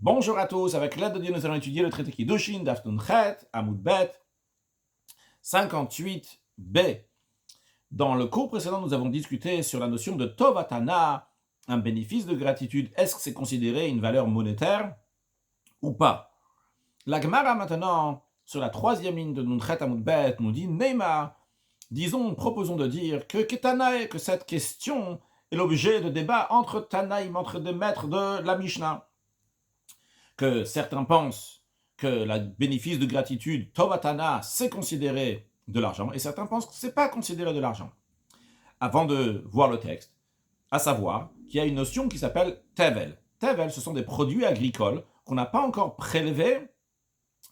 Bonjour à tous, avec l'aide de Dieu, nous allons étudier le traité Kiddushin, Daf Nun Chet, Amud Bet, 58b. Dans le cours précédent, nous avons discuté sur la notion de Tovatana, un bénéfice de gratitude. Est-ce que c'est considéré une valeur monétaire ou pas? La Gemara maintenant, sur la troisième ligne de Nun Chet Amud Bet, nous dit Neima, proposons de dire que Ketanae, que cette question est l'objet de débat entre Tanaïm, entre des maîtres de la Mishnah. Que certains pensent que le bénéfice de gratitude, Tovatana, c'est considéré de l'argent, et certains pensent que ce n'est pas considéré de l'argent. Avant de voir le texte, à savoir qu'il y a une notion qui s'appelle Tevel. Tevel, ce sont des produits agricoles qu'on n'a pas encore prélevés,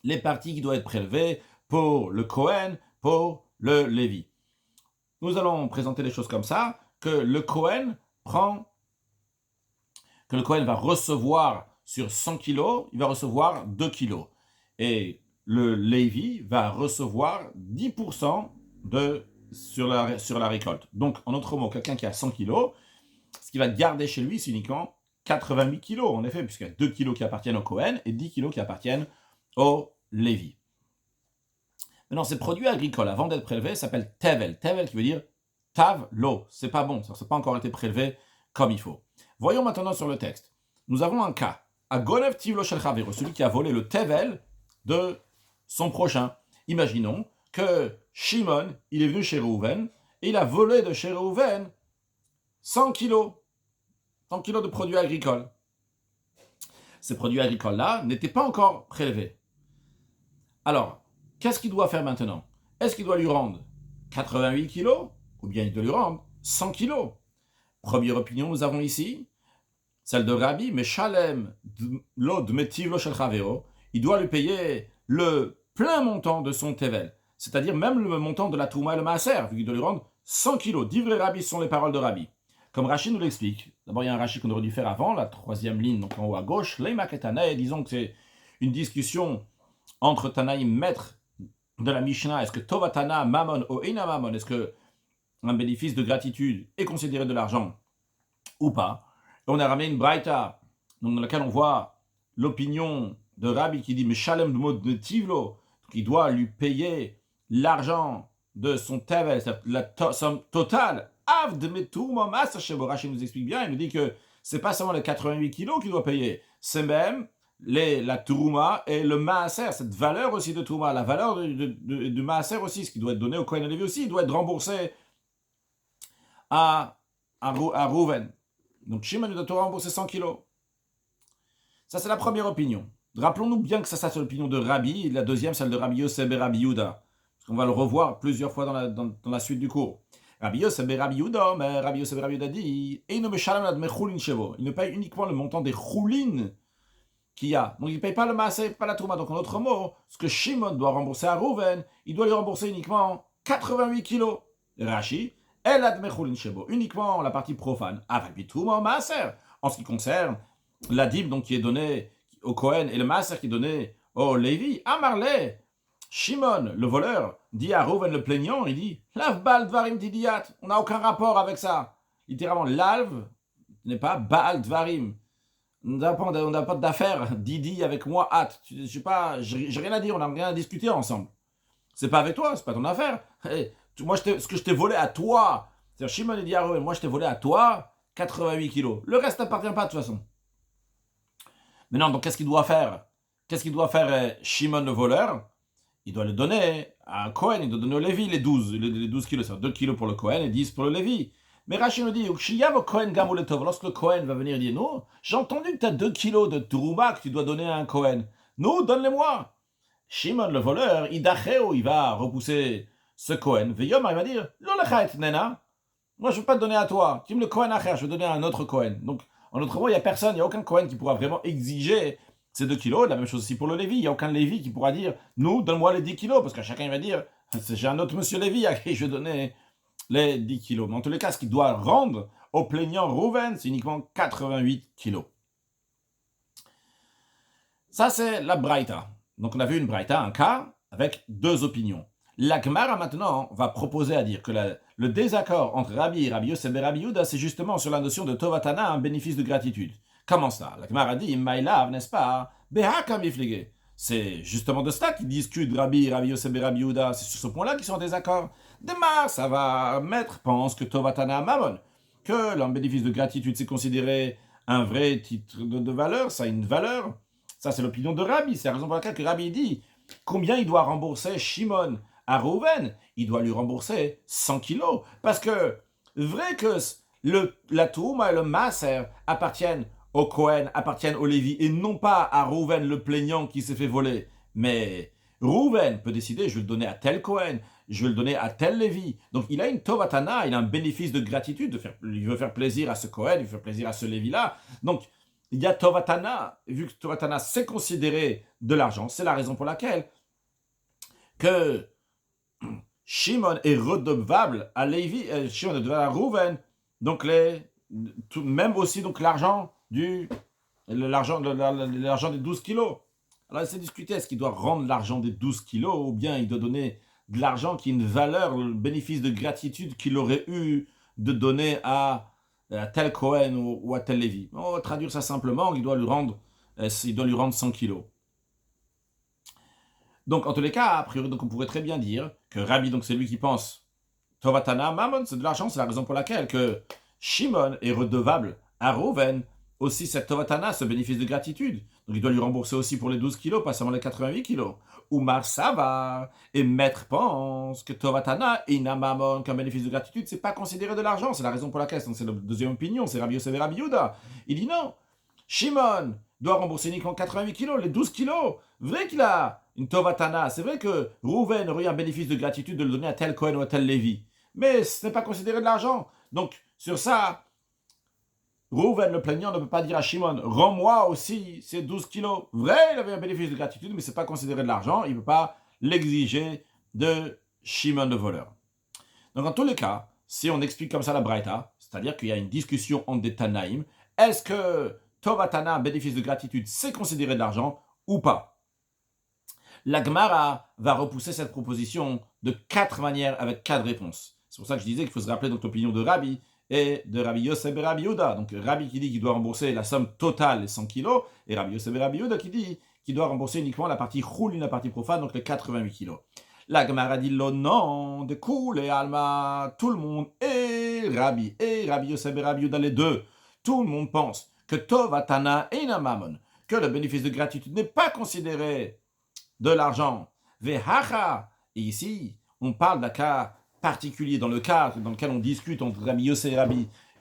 les parties qui doivent être prélevées pour le Kohen, pour le Lévi. Nous allons présenter les choses comme ça, que le Kohen va recevoir sur 100 kilos, il va recevoir 2 kilos. Et le Lévi va recevoir 10% sur la récolte. Donc, en d'autres mots, quelqu'un qui a 100 kilos, ce qu'il va garder chez lui, c'est uniquement 88 kilos, en effet, puisqu'il y a 2 kilos qui appartiennent au Kohen et 10 kilos qui appartiennent au Lévi. Maintenant, ces produits agricoles, avant d'être prélevés, s'appellent Tevel. Tevel qui veut dire Tav lo. C'est pas bon, ça n'a pas encore été prélevé comme il faut. Voyons maintenant sur le texte. Nous avons un cas. Agonev tivlo shel chavero, celui qui a volé le tevel de son prochain. Imaginons que Shimon, il est venu chez Reuven et il a volé de chez Reuven 100 kilos. 100 kilos de produits agricoles. Ces produits agricoles-là n'étaient pas encore prélevés. Alors, qu'est-ce qu'il doit faire maintenant? Est-ce qu'il doit lui rendre 88 kilos ou bien il doit lui rendre 100 kilos? Première opinion, nous avons ici celle de Rabbi, mais Shalem l'od metiv lo shel chavero, il doit lui payer le plein montant de son tevel, c'est-à-dire même le montant de la touma et le maaser, vu qu'il doit lui rendre 100 kilos. Divrei Rabbi, ce sont les paroles de Rabbi. Comme Rashi nous l'explique. D'abord, il y a un Rashi qu'on aurait dû faire avant, la troisième ligne, donc en haut à gauche, Leima Ketanae, disons que c'est une discussion entre Tanaïm, maître de la Mishnah. Est-ce que Tovatana, Mammon, ou Eina Mammon, est-ce que un bénéfice de gratitude est considéré de l'argent ou pas? On a ramené une braïta, dans laquelle on voit l'opinion de Rabbi qui dit mais Shalem de mot de Tivlo, qui doit lui payer l'argent de son tevel, la somme totale. Av de Metouma Masa Sheborashi nous explique bien, il nous dit que c'est pas seulement les 88 kilos qu'il doit payer, c'est même la Touma et le Maaser, cette valeur aussi de Touma, la valeur du Maaser aussi, ce qui doit être donné au Kohen Levi aussi, il doit être remboursé à Reuven. Donc Shimon doit rembourser 100 kilos. Ça, c'est la première opinion. Rappelons-nous bien que ça c'est l'opinion de Rabbi, et la deuxième, celle de Rabbi Yosef et Rabbi Yehuda. Parce qu'on va le revoir plusieurs fois dans la suite du cours. Rabbi Yosef et Rabbi Yehuda, mais Rabbi Yosef et Rabbi Yehuda dit il ne paye uniquement le montant des choulines qu'il y a. Donc il ne paye pas le maaseh, pas la touma. Donc en d'autres mots, ce que Shimon doit rembourser à Reuven, il doit lui rembourser uniquement 88 kilos. Rashi, uniquement la partie profane. En ce qui concerne la dîme donc, qui est donnée au Kohen et le maaser qui est donné au Lévi, Amarle, Shimon, le voleur, dit à Reuven le plaignant, il dit Lav Baal Dvarim Didiat, on n'a aucun rapport avec ça. Littéralement, Lav n'est pas Baal Dvarim. On n'a pas d'affaire, Didi avec moi, hâte. Je sais pas, j'ai rien à dire, on n'a rien à discuter ensemble. C'est pas avec toi, c'est pas ton affaire. Hey, moi, ce que je t'ai volé à toi, c'est-à-dire Shimon et dit à Reuven, moi je t'ai volé à toi 88 kilos. Le reste n'appartient pas de toute façon. Maintenant, donc qu'est-ce qu'il doit faire? Qu'est-ce qu'il doit faire Shimon le voleur? Il doit le donner à Cohen, il doit donner au Lévi les 12 kilos, c'est-à-dire 2 kilos pour le Cohen et 10 pour le Lévi. Mais Rachid nous dit, lorsque le Cohen va venir dire, non, j'ai entendu que tu as 2 kilos de Trouma que tu dois donner à un Cohen. Non, donne-les-moi. Shimon le voleur, il va repousser ce Cohen. Veyom, il va dire, nena. Moi, je ne veux pas te donner à toi. Tu me le Cohen acher, je vais donner à un autre Cohen. Donc, en d'autres mots, il n'y a personne, il n'y a aucun Cohen qui pourra vraiment exiger ces 2 kilos. La même chose aussi pour le Lévi. Il n'y a aucun Lévi qui pourra dire, nous, donne-moi les 10 kilos. Parce que chacun va dire, j'ai un autre monsieur Lévi à qui je vais donner les 10 kilos. Mais en tous les cas, ce qu'il doit rendre au plaignant Reuven, c'est uniquement 88 kilos. Ça, c'est la Braïta. Donc, on a vu une Braïta, un cas, avec 2 opinions. La Gemara, maintenant, va proposer à dire que le désaccord entre Rabbi Yosef et Rabbi Yehuda, c'est justement sur la notion de Tovatana, un bénéfice de gratitude. Comment ça? La Gemara dit, Maïlav, n'est-ce pas? Behakam iflige. C'est justement de cela qu'ils discutent Rabbi Yosef et Rabbi Yehuda. C'est sur ce point-là qu'ils sont en désaccord. Demar, ça va mettre, pense que Tovatana Mamon, que l'un bénéfice de gratitude, c'est considéré un vrai titre de valeur, ça a une valeur. Ça, c'est l'opinion de Rabbi. C'est la raison pour laquelle que Rabbi dit combien il doit rembourser Shimon à Reuven. Il doit lui rembourser 100 kilos. Parce que, vrai que la Touma et le Maaser appartiennent au Cohen, appartiennent au Lévi, et non pas à Reuven le plaignant qui s'est fait voler. Mais Reuven peut décider, je vais le donner à tel Cohen, je vais le donner à tel Lévi. Donc il a une Tovatana, il a un bénéfice de gratitude, il veut faire plaisir à ce Cohen, il veut faire plaisir à ce Lévi-là. Donc il y a Tovatana, vu que Tovatana c'est considéré de l'argent, c'est la raison pour laquelle que Shimon est redevable à Lévi, Shimon est redevable à Reuven, donc même aussi donc l'argent l'argent des 12 kilos. Alors c'est discuté, est-ce qu'il doit rendre l'argent des 12 kilos ou bien il doit donner de l'argent qui a une valeur, le bénéfice de gratitude qu'il aurait eu de donner à tel Cohen ou à tel Lévi. On va traduire ça simplement, il doit lui rendre 100 kilos. Donc en tous les cas, a priori, donc on pourrait très bien dire que Rabbi, donc c'est lui qui pense Tovatana Mammon, c'est de l'argent, c'est la raison pour laquelle que Shimon est redevable à Reuven aussi cette Tovatana, ce bénéfice de gratitude. Donc il doit lui rembourser aussi pour les 12 kilos, pas seulement les 88 kilos. Oumar Sava, et Maître pense que Tovatana et Namamon, qu'un bénéfice de gratitude, c'est pas considéré de l'argent. C'est la raison pour laquelle, c'est la deuxième opinion, c'est Rabbi Yosef et Rabbi Yehuda. Il dit non, Shimon doit rembourser uniquement 88 kilos, les 12 kilos. Vrai qu'il a une Tovatana, c'est vrai que Reuven aurait un bénéfice de gratitude de le donner à tel Cohen ou à tel Lévi. Mais ce n'est pas considéré de l'argent. Donc sur ça, Reuven, le plaignant, ne peut pas dire à Shimon, rends-moi aussi ces 12 kilos. Vrai, il avait un bénéfice de gratitude, mais ce n'est pas considéré de l'argent. Il ne peut pas l'exiger de Shimon le voleur. Donc, dans tous les cas, si on explique comme ça la Braïta, c'est-à-dire qu'il y a une discussion entre des Tanaïm, est-ce que Tovatana, un bénéfice de gratitude, c'est considéré de l'argent ou pas? La Gemara va repousser cette proposition de 4 manières avec 4 réponses. C'est pour ça que je disais qu'il faut se rappeler donc l'opinion de Rabbi et de Rabbi Yosef et Rabbi Yehuda. Donc Rabbi qui dit qu'il doit rembourser la somme totale, les 100 kilos, et Rabbi Yosef et Rabbi Yehuda qui dit qu'il doit rembourser uniquement la partie choulin, la partie profane, donc les 88 kilos. La Gemara dit non, de cool et Alma, tout le monde, et Rabbi Yosef et Rabbi Yehuda, les deux, tout le monde pense que Tovatana et Namamon, que le bénéfice de gratitude n'est pas considéré de l'argent. Vehacha, et ici, on parle d'un cas particulier, dans le cas dans lequel on discute entre Rabbi Yosef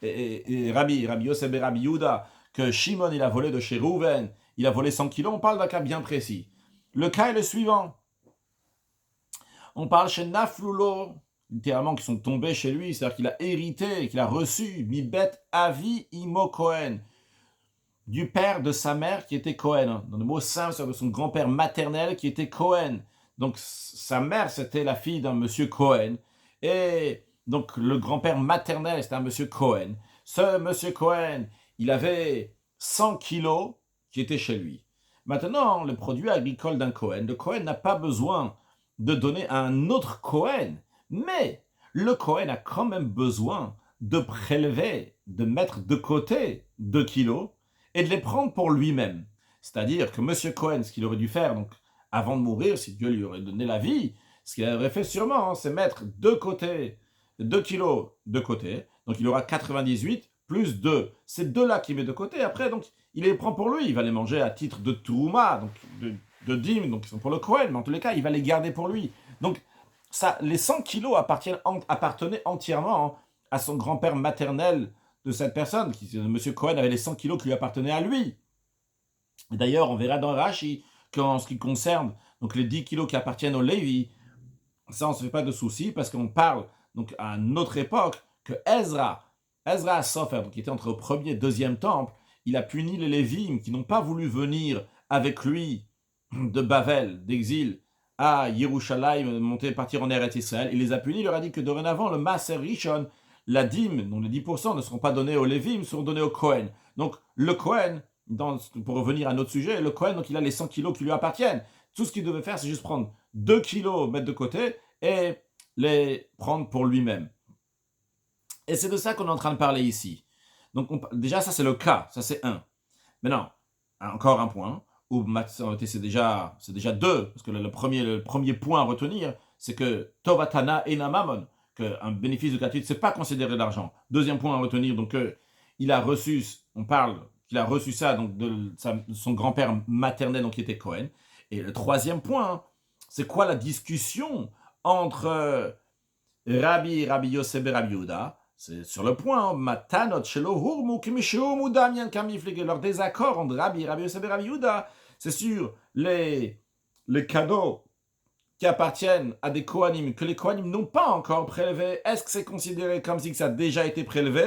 et Rabbi Yosef et Rabbi Yehuda, que Shimon il a volé de chez Reuven, il a volé 100 kilos, on parle d'un cas bien précis. Le cas est le suivant. On parle chez Naflulo, littéralement qui sont tombés chez lui, c'est-à-dire qu'il a hérité, qu'il a reçu, Mibet Avi Imo Cohen, du père de sa mère qui était Cohen. Dans le mot simple, c'est de son grand-père maternel qui était Cohen. Donc sa mère, c'était la fille d'un monsieur Cohen. Et donc le grand-père maternel, c'était un monsieur Cohen. Ce monsieur Cohen, il avait 100 kilos qui étaient chez lui. Maintenant, le produit agricole d'un Cohen, le Cohen n'a pas besoin de donner à un autre Cohen, mais le Cohen a quand même besoin de prélever, de mettre de côté 2 kilos et de les prendre pour lui-même. C'est-à-dire que M. Cohen, ce qu'il aurait dû faire, donc, avant de mourir, si Dieu lui aurait donné la vie, ce qu'il aurait fait sûrement, c'est mettre 2 kilos de côté, donc il aura 98 plus 2. C'est 2-là qu'il met de côté, après, donc, il les prend pour lui, il va les manger à titre de Touma, donc de dîme, donc ils sont pour le Cohen, mais en tous les cas, il va les garder pour lui. Donc, ça, les 100 kilos appartenaient entièrement à son grand-père maternel de cette personne. M. Cohen avait les 100 kilos qui lui appartenaient à lui. Et d'ailleurs, on verra dans Rashi qu'en ce qui concerne donc les 10 kilos qui appartiennent au Lévi, ça, on ne se fait pas de soucis parce qu'on parle donc à une autre époque que Ezra Sofer, donc qui était entre le premier et deuxième temple, il a puni les Lévim qui n'ont pas voulu venir avec lui de Bavel, d'exil, à Yerushalayim, partir en Eretz Israël. Il les a punis, il leur a dit que dorénavant, le Maaser Rishon, la dîme, dont les 10% ne seront pas donnés aux Lévim, seront donnés au Cohen. Donc, le Cohen, pour revenir à notre sujet, le Cohen, donc il a les 100 kilos qui lui appartiennent. Tout ce qu'il devait faire, c'est juste prendre 2 kilos, mettre de côté, et les prendre pour lui-même. Et c'est de ça qu'on est en train de parler ici. Donc, déjà, ça, c'est le cas. Ça, c'est un. Maintenant, encore un point, où c'est déjà deux, parce que le premier point à retenir, c'est que Tovatana et Namamon, qu'un bénéfice de gratuité, c'est pas considéré de l'argent. Deuxième point à retenir, donc il a reçu, on parle qu'il a reçu ça donc de son grand-père maternel, donc qui était Cohen. Et le troisième point, c'est quoi la discussion entre Rabbi Yosef et Rabbi Yehuda? C'est sur le point, Matanot shelo hurmu kimishumu damian kamiflige, leur désaccord entre Rabbi Yosef et Rabbi Yehuda, c'est sur les cadeaux qui appartiennent à des Kohanim, que les Kohanim n'ont pas encore prélevés. Est-ce que c'est considéré comme si ça a déjà été prélevé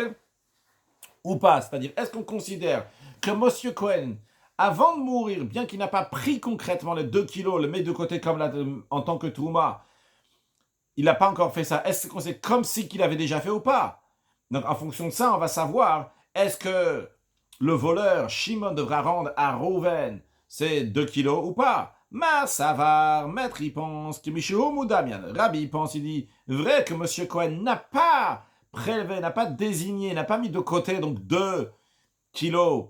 ou pas? C'est-à-dire, est-ce qu'on considère que Monsieur Cohen, avant de mourir, bien qu'il n'a pas pris concrètement les 2 kilos, le met de côté comme en tant que Trouma, il n'a pas encore fait ça. Est-ce que c'est comme si qu'il avait déjà fait ou pas? Donc, en fonction de ça, on va savoir, est-ce que le voleur, Shimon, devra rendre à Rouven ces 2 kilos ou pas? Savar, maître, il pense que Mishuhum ou Damian. Rabbi, il pense, il dit, vrai que Monsieur Cohen n'a pas prélevé, n'a pas désigné, n'a pas mis de côté, donc 2 kilos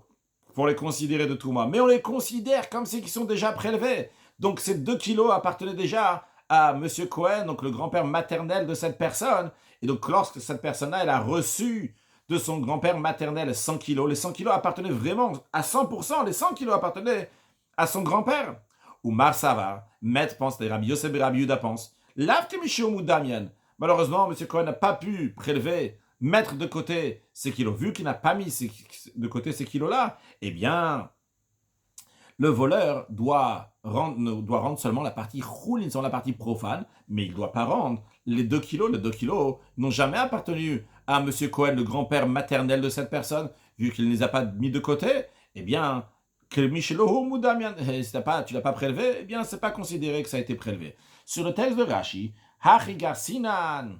pour les considérer de Touma. Mais on les considère comme si ils sont déjà prélevés. Donc, ces 2 kilos appartenaient déjà à Monsieur Cohen, donc le grand-père maternel de cette personne. Et donc, lorsque cette personne-là, elle a reçu de son grand-père maternel 100 kilos, les 100 kilos appartenaient vraiment à 100%, les 100 kilos appartenaient à son grand-père. Ou Mar Savar, maître pense, les Rabbi Yosef et Rabbi Yehuda pensent, ou Damian. Malheureusement, Monsieur Cohen n'a pas pu prélever, mettre de côté ces kilos. Vu qu'il n'a pas mis de côté ces kilos-là, eh bien, le voleur doit rendre seulement la partie choulin, la partie profane, mais il ne doit pas rendre les 2 kilos. Les 2 kilos n'ont jamais appartenu à M. Cohen, le grand-père maternel de cette personne, vu qu'il ne les a pas mis de côté. Eh bien, que Michelohu Moudamian, si tu l'as pas prélevé, eh bien, c'est pas considéré que ça a été prélevé. Sur le texte de Rashi, Hachigar Sinan,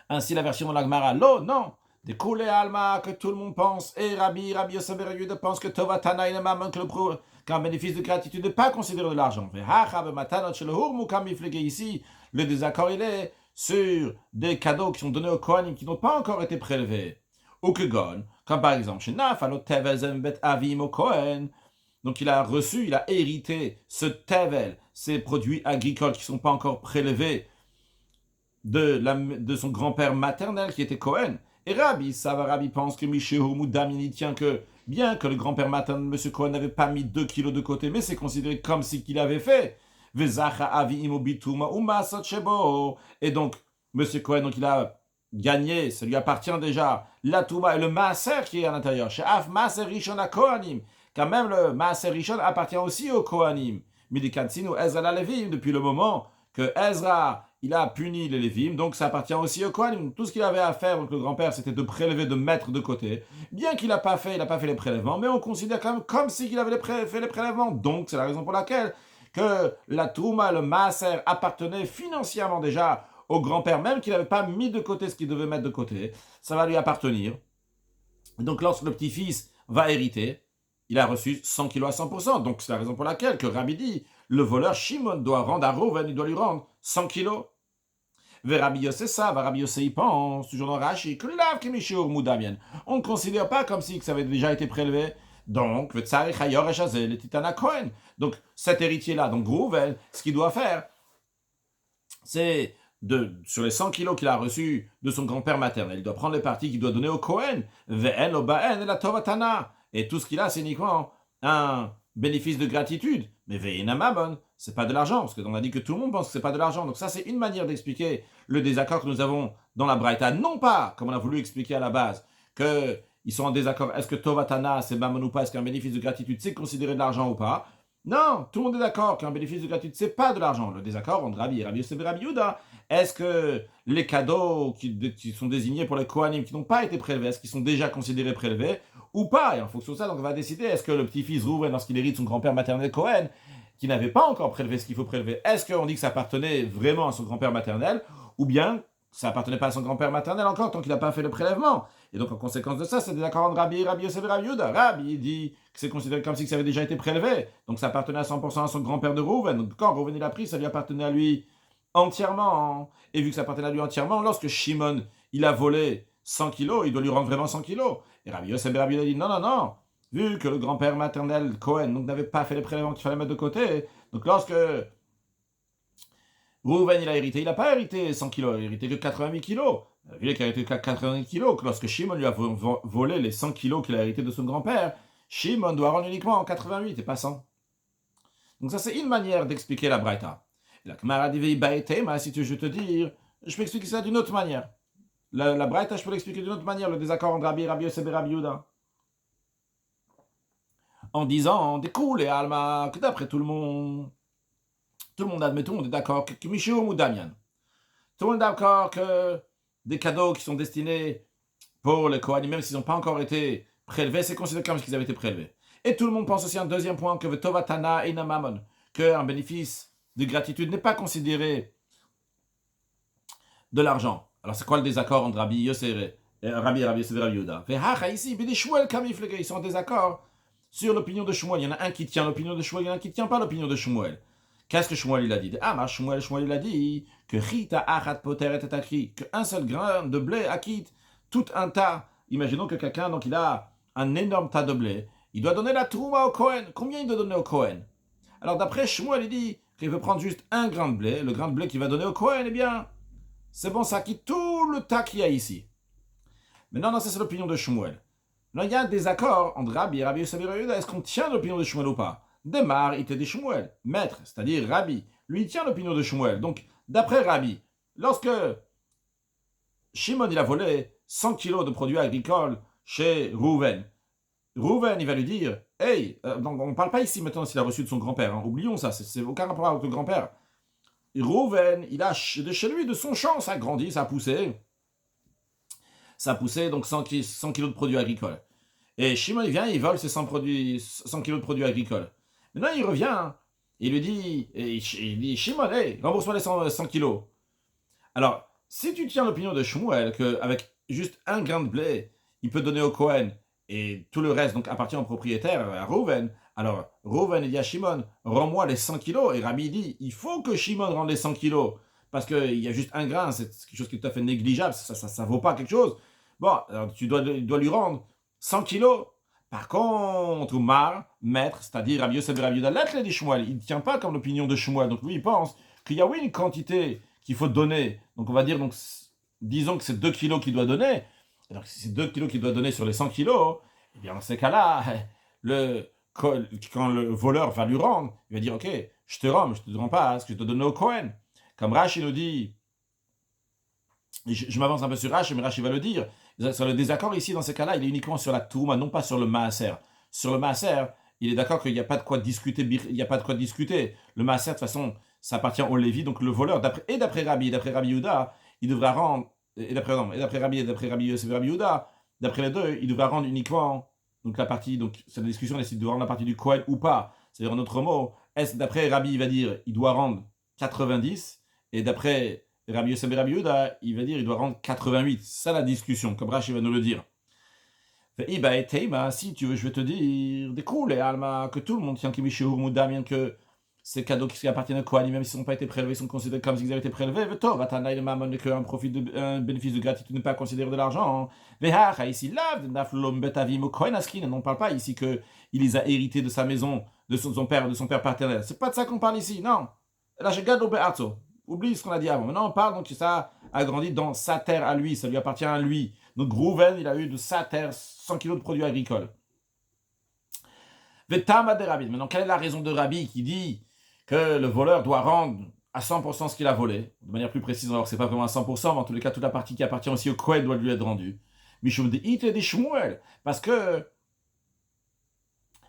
ainsi la version de la Gemara, non. De Koulé Alma, que tout le monde pense, et Rabbi Yosef et Rabbi Yehuda pense que Tovatana et Maman, qu'un bénéfice de gratitude n'est pas considéré de l'argent. Ici, le désaccord, il est sur des cadeaux qui sont donnés aux Kohanim qui n'ont pas encore été prélevés. Ou que Gon, comme par exemple chez Nafalo Tevel Zembet Avim au Kohen. Donc il a hérité ce Tevel, ces produits agricoles qui ne sont pas encore prélevés de son grand-père maternel qui était Cohen. Et Rabbi pense que Mishéhu Moudam, il tient que, bien que le grand-père maternel, M. Cohen, n'avait pas mis 2 kilos de côté, mais c'est considéré comme si qu'il avait fait. Et donc, M. Cohen, donc il a gagné, ça lui appartient déjà, la Touma et le Maaser qui est à l'intérieur. Chez Af Maaser Rishon à Kohanim. Quand même, le Maaser Rishon appartient aussi au Kohanim. Midikansinu Ezra la Levim, depuis le moment que Ezra, il a puni les Lévim, donc ça appartient aussi au Kohanim. Tout ce qu'il avait à faire, donc le grand-père, c'était de prélever, de mettre de côté. Bien qu'il n'a pas fait les prélèvements, mais on considère quand même comme s'il avait fait les prélèvements. Donc, c'est la raison pour laquelle que la Touma, le Maaser, appartenait financièrement déjà au grand-père, même qu'il n'avait pas mis de côté ce qu'il devait mettre de côté. Ça va lui appartenir. Donc, lorsque le petit-fils va hériter, il a reçu 100 kilos à 100%. Donc, c'est la raison pour laquelle que Rabbi dit, le voleur Shimon doit rendre à Rouven, il doit lui rendre 100 kilos. Rabbi Yosef, Rabbi Yosef, il pense, toujours dans Rashi, que l'av kimishur moudamien. On ne considère pas comme si ça avait déjà été prélevé. Donc, le titana Cohen. Donc, cet héritier-là, donc Rouven, ce qu'il doit faire, c'est sur les 100 kilos qu'il a reçus de son grand-père maternel, il doit prendre les parties qu'il doit donner au Cohen, ve'en obaen et la tovatana. Et tout ce qu'il a, c'est uniquement un bénéfice de gratitude. Mais ve'inamabon, c'est pas de l'argent, parce qu'on a dit que tout le monde pense que c'est pas de l'argent. Donc ça, c'est une manière d'expliquer le désaccord que nous avons dans la Braïta. Non pas, comme on a voulu expliquer à la base, qu'ils sont en désaccord. Est-ce que tovatana, c'est mamon ou pas? Est-ce qu'un bénéfice de gratitude, c'est considéré de l'argent ou pas? Non, tout le monde est d'accord qu'un bénéfice de gratitude, c'est pas de l'argent. Le désaccord entre Rabbi Yosef et Rabbi Yehuda, est-ce que les cadeaux qui sont désignés pour les Kohanim, qui n'ont pas été prélevés, est-ce qu'ils sont déjà considérés prélevés ou pas? Et en fonction de ça, donc on va décider, est-ce que le petit-fils Rouven, lorsqu'il hérite son grand-père maternel Cohen, qui n'avait pas encore prélevé ce qu'il faut prélever, est-ce qu'on dit que ça appartenait vraiment à son grand-père maternel, ou bien ça appartenait pas à son grand-père maternel encore, tant qu'il n'a pas fait le prélèvement? Et donc, en conséquence de ça, c'est des accords entre Rabbi Yosef et Rabbi Yehuda. Rabbi dit que c'est considéré comme si ça avait déjà été prélevé. Donc, ça appartenait à 100% à son grand-père de Rouven. Donc, quand Rouven il a pris, ça lui appartenait à lui entièrement. Et vu que ça appartenait à lui entièrement, lorsque Shimon, il a volé 100 kilos, il doit lui rendre vraiment 100 kilos. Et Rabbi Yosef et Rabbi Yehuda dit non. vu que le grand-père maternel Cohen donc n'avait pas fait les prélèvements qu'il fallait mettre de côté, donc lorsque Reuven il a hérité, il n'a pas hérité 100 kilos, il a hérité que 88 kilos. Vu qu'il a hérité que 88 kilos, que lorsque Shimon lui a volé les 100 kilos qu'il a hérité de son grand-père, Shimon doit rendre uniquement 88 et pas 100. Donc ça c'est une manière d'expliquer la Braïta. La Gemara dit Baetema, si tu veux, je te dire, je peux expliquer ça d'une autre manière. La Braïta, je peux l'expliquer d'une autre manière, le désaccord entre Rabbi Yosef et Rabbi Yehuda. En disant, découle et Alma, que d'après tout le monde admet, tout le monde est d'accord que Mishum ou Damian. Tout le monde est d'accord que des cadeaux qui sont destinés pour les Kohanim, même s'ils n'ont pas encore été prélevés, c'est considéré comme s'ils avaient été prélevés. Et tout le monde pense aussi à un deuxième point, que Tovatana et Namamon, qu'un bénéfice de gratitude n'est pas considéré de l'argent. Alors c'est quoi le désaccord entre Rabbi Yosef et Rabbi Yosef et Rabbi Yehuda? Ils sont en désaccord sur l'opinion de Shmuel. Il y en a un qui tient l'opinion de Shmuel, il y en a un qui ne tient pas l'opinion de Shmuel. Qu'est-ce que Shmuel il a dit? Shmuel il a dit que Chita Achat Poteret et Akri, qu'un seul grain de blé acquitte tout un tas. Imaginons que quelqu'un, donc il a un énorme tas de blé, il doit donner la trouma au Kohen. Combien il doit donner au Kohen? Alors d'après Shmuel, il dit qu'il veut prendre juste un grain de blé, le grain de blé qu'il va donner au Kohen, eh bien, c'est bon, ça quitte tout le tas qu'il y a ici. Mais non, ça c'est l'opinion de Shmuel. Là, il y a un désaccord entre Rabbi et Rabbi Yosef et Rabbi Yehuda. Est-ce qu'on tient l'opinion de Shmuel ou pas? Démarre, il était des Shmuel, maître, c'est-à-dire Rabbi. Lui, il tient l'opinion de Shmuel. Donc, d'après Rabbi, lorsque Shimon, il a volé 100 kilos de produits agricoles chez Reuven, Reuven, il va lui dire, hey, donc on ne parle pas ici maintenant s'il a reçu de son grand-père, hein. Oublions ça, c'est aucun rapport avec le grand-père. Reuven, il a de chez lui, de son champ, ça a grandi, ça a poussé. Ça a poussé donc 100 kilos de produits agricoles. Et Shimon, il vient, il vole ces 100 kilos de produits agricoles. Maintenant, il revient, il lui dit, il dit Shimon, hey, rembourse-moi les 100 kilos. Alors, si tu tiens l'opinion de Shmuel, qu'avec juste un grain de blé, il peut donner au Kohen, et tout le reste donc appartient au propriétaire, à Reuven, alors Reuven, il dit à Shimon, rends-moi les 100 kilos. Et Rabbi dit, il faut que Shimon rende les 100 kilos, parce qu'il y a juste un grain, c'est quelque chose qui est tout à fait négligeable, ça vaut pas quelque chose. Bon, alors tu dois lui rendre 100 kilos. Par contre, Oumar, maître, c'est-à-dire Rabbi Yosef et Rabbi Yehuda, l'athlète de Shmuel, il ne tient pas comme l'opinion de Shmuel. Donc lui, il pense qu'il y a oui une quantité qu'il faut donner. Donc on va dire, donc, disons que c'est 2 kilos qu'il doit donner. Alors si c'est 2 kilos qu'il doit donner sur les 100 kilos, eh bien dans ces cas-là, quand le voleur va lui rendre, il va dire, ok, je te rends, mais je ne te rends pas ce que je te donne au Kohen. Comme Rashi nous dit, je m'avance un peu sur Rashi, mais Rashi va le dire, sur le désaccord ici, dans ces cas-là, il est uniquement sur la Touma, non pas sur le Maaser. Sur le Maaser, il est d'accord qu'il n'y a pas de quoi discuter, Le Maaser, de toute façon, ça appartient au Lévi, donc le voleur, d'après Rabbi Yehuda, il devra rendre, et d'après Rabbi Yosef et Rabbi Yehuda, d'après les deux, il devra rendre uniquement, donc la partie, donc c'est la discussion, est-ce qu'il doit rendre la partie du Kohen ou pas. C'est-à-dire, en d'autres mots, d'après Rabbi, il va dire, il doit rendre 90, et d'après Rabbi Yosef et Rabbi Yehuda, il va dire il doit rendre 88. C'est ça la discussion, comme Rashi va nous le dire. Si tu veux, je vais te dire, découle, Alma, que tout le monde tient que ces cadeaux qui appartiennent à Kohanim, même s'ils n'ont pas été prélevés, sont considérés comme s'ils avaient été prélevés. Un profit un bénéfice de gratitude n'est pas considéré de l'argent. Ici, on n'en parle pas ici qu'il les a hérités de sa maison, de son père paternel. C'est pas de ça qu'on parle ici, non. Là, je garde au Oublie ce qu'on a dit avant. Maintenant, on parle donc que ça a grandi dans sa terre à lui, ça lui appartient à lui. Donc, Reuven, il a eu de sa terre 100 kilos de produits agricoles. Vetama de Rabbi. Maintenant, quelle est la raison de Rabbi qui dit que le voleur doit rendre à 100% ce qu'il a volé? De manière plus précise, alors c'est pas vraiment à 100%, mais en tous les cas, toute la partie qui appartient aussi au Kohen doit lui être rendue. Mishum de Ite de Shmuel. Parce que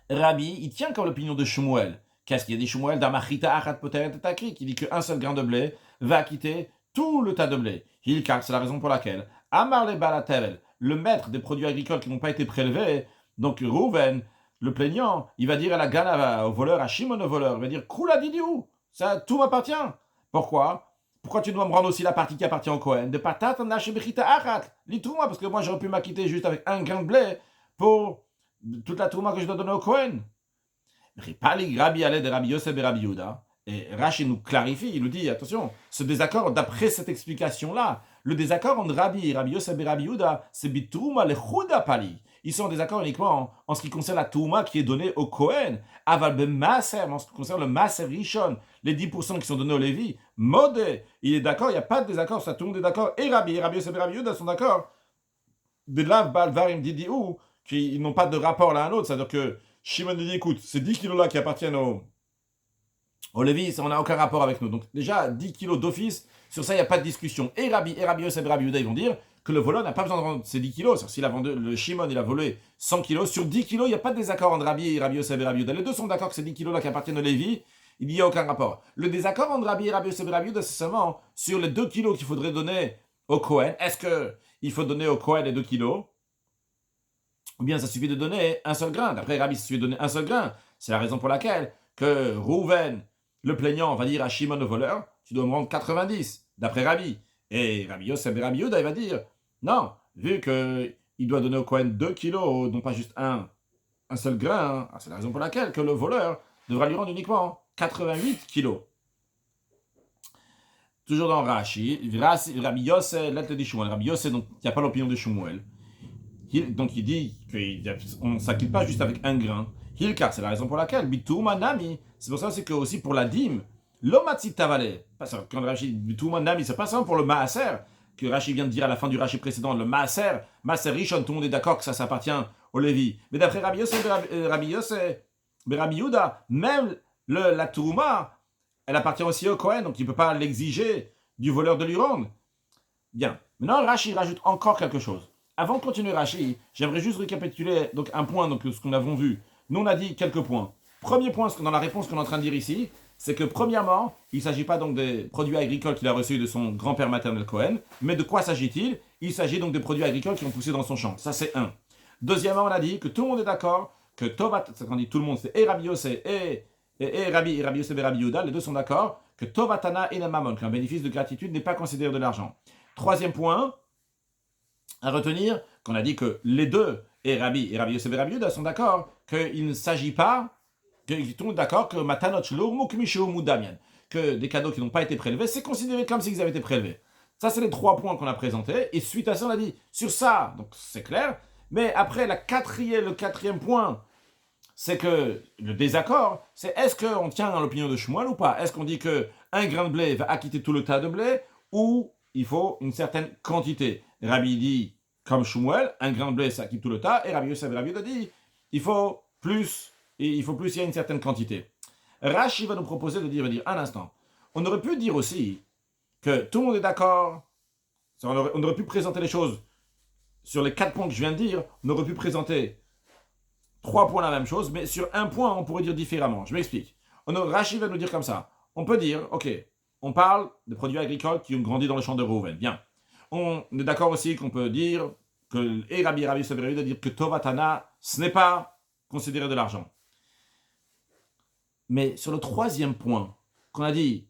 Rabbi, il tient comme l'opinion de Shmuel. Qu'est-ce qu'il y a des Shmuel d'Amachita Achat Poteret et Takri qui dit qu'un seul grain de blé va quitter tout le tas de blé. Hilkar, c'est la raison pour laquelle Amar le Balatel, le maître des produits agricoles qui n'ont pas été prélevés, donc Reuven, le plaignant, il va dire à la Ganava, au voleur, à Shimon au voleur, il va dire Kula Didiou, ça tout m'appartient. Pourquoi? Pourquoi tu dois me rendre aussi la partie qui appartient au Kohen? De patate Nashibechita Achat, l'itouma, parce que moi j'aurais pu m'acquitter juste avec un grain de blé pour toute la touma que je dois donner au Kohen. Rabbi Aled de Rabbi Yosef et Rabbi Yehuda. Et Rashi nous clarifie, il nous dit, attention, ce désaccord, d'après cette explication-là, le désaccord entre Rabbi Yosef et Rabbi Yehuda, c'est Bitrouma le Chouda Pali. Ils sont en désaccord uniquement en ce qui concerne la Touma qui est donnée au Kohen. Aval ben Maaser, en ce qui concerne le Maaser Rishon, les 10% qui sont donnés au Lévi. Modé, il est d'accord, il n'y a pas de désaccord, ça tout le monde est d'accord. Et Rabbi Yosef et Rabbi Yehuda sont d'accord. De là, Balvarim Didi ou, qui n'ont pas de rapport l'un à l'autre. C'est-à-dire que Shimon dit, écoute, ces 10 kilos-là qui appartiennent au Lévi, ça n'a aucun rapport avec nous. Donc déjà, 10 kilos d'office, sur ça, il n'y a pas de discussion. Et Rabbi Yosef et Rabbi Yehuda, ils vont dire que le voleur n'a pas besoin de vendre ces 10 kilos. S'il a vendu, le Shimon, il a volé 100 kilos, sur 10 kilos, il n'y a pas de désaccord entre Rabbi Yosef et Rabbi Yehuda. Les deux sont d'accord que ces 10 kilos-là qui appartiennent au Lévi, il n'y a aucun rapport. Le désaccord entre Rabbi Yosef et Rabbi Yehuda, c'est seulement sur les 2 kilos qu'il faudrait donner au Kohen. Est-ce qu'il faut donner au Kohen les 2 kilos, ou bien ça suffit de donner un seul grain? D'après Rabbi, ça suffit de donner un seul grain. C'est la raison pour laquelle que Rouven, le plaignant, va dire à Shimon le voleur, tu dois me rendre 90, d'après Rabbi. Et Rabbi Yosef et Rabbi Yehuda, il va dire, non, vu qu'il doit donner au Kohen 2 kilos, non pas juste un seul grain, c'est la raison pour laquelle que le voleur devra lui rendre uniquement 88 kilos. Toujours dans Rashi, Rabbi Yosef, lettre de Shmuel. Rabbi Yosef, donc il n'y a pas l'opinion de Shmuel. Donc il dit qu'on ne s'acquitte pas juste avec un grain. Hilkar, c'est la raison pour laquelle Bitouma Nami, c'est pour ça c'est que aussi pour la dîme, l'Omatzi Tavale, quand Rashi Bitouma Nami, c'est pas seulement pour le Maaser, que Rashi vient de dire à la fin du Rashi précédent, le Maaser Rishon, tout le monde est d'accord que ça appartient au Lévi. Mais d'après Rabbi Yosef, Rabbi Yehuda, même la Touma, elle appartient aussi au Kohen, donc il ne peut pas l'exiger du voleur de lui rendre. Bien. Maintenant, Rashi rajoute encore quelque chose. Avant de continuer Rashi, j'aimerais juste récapituler donc un point, donc ce qu'on a vu. Nous, on a dit quelques points. Premier point, dans la réponse qu'on est en train de dire ici, c'est que premièrement, il ne s'agit pas donc des produits agricoles qu'il a reçus de son grand-père maternel Cohen, mais de quoi s'agit-il? Il s'agit donc des produits agricoles qui ont poussé dans son champ. Ça, c'est un. Deuxièmement, on a dit que tout le monde est d'accord que Tovat, c'est quand on dit tout le monde, c'est et Rabbi Yosef et Rabbi Yosef et Rabbi Yehuda, les deux sont d'accord que Tovatana et Namamon, qu'un bénéfice de gratitude n'est pas considéré de l'argent. Troisième point à retenir, qu'on a dit que les deux, et Rabbi Yosef et Rabbi Yehuda, sont d'accord qu'il ne s'agit pas, qu'ils sont d'accord que Matanot Shelo Mukmishu Mudamian, que des cadeaux qui n'ont pas été prélevés, c'est considéré comme s'ils avaient été prélevés. Ça, c'est les 3 points qu'on a présentés, et suite à ça, on a dit, sur ça, donc c'est clair, mais après, le quatrième point, c'est que le désaccord, c'est est-ce qu'on tient dans l'opinion de Shmuel ou pas? Est-ce qu'on dit qu'un grain de blé va acquitter tout le tas de blé, ou il faut une certaine quantité? Rabbi dit, comme Shmuel, un grain de blé, ça acquitte tout le tas, et Rabbi Yosef et Rabbi Yehuda dit, il faut plus, il y a une certaine quantité. Rashi va nous proposer de dire un instant. On aurait pu dire aussi que tout le monde est d'accord, on aurait pu présenter les choses sur les 4 points que je viens de dire, on aurait pu présenter 3 points la même chose, mais sur un point, on pourrait dire différemment. Je m'explique. Rashi va nous dire comme ça. On peut dire, ok, on parle de produits agricoles qui ont grandi dans le champ de Reuven. Bien. On est d'accord aussi qu'on peut dire que, et Rabbi Yosef de dire que Tovatana, ce n'est pas considéré de l'argent. Mais sur le 3e point, qu'on a dit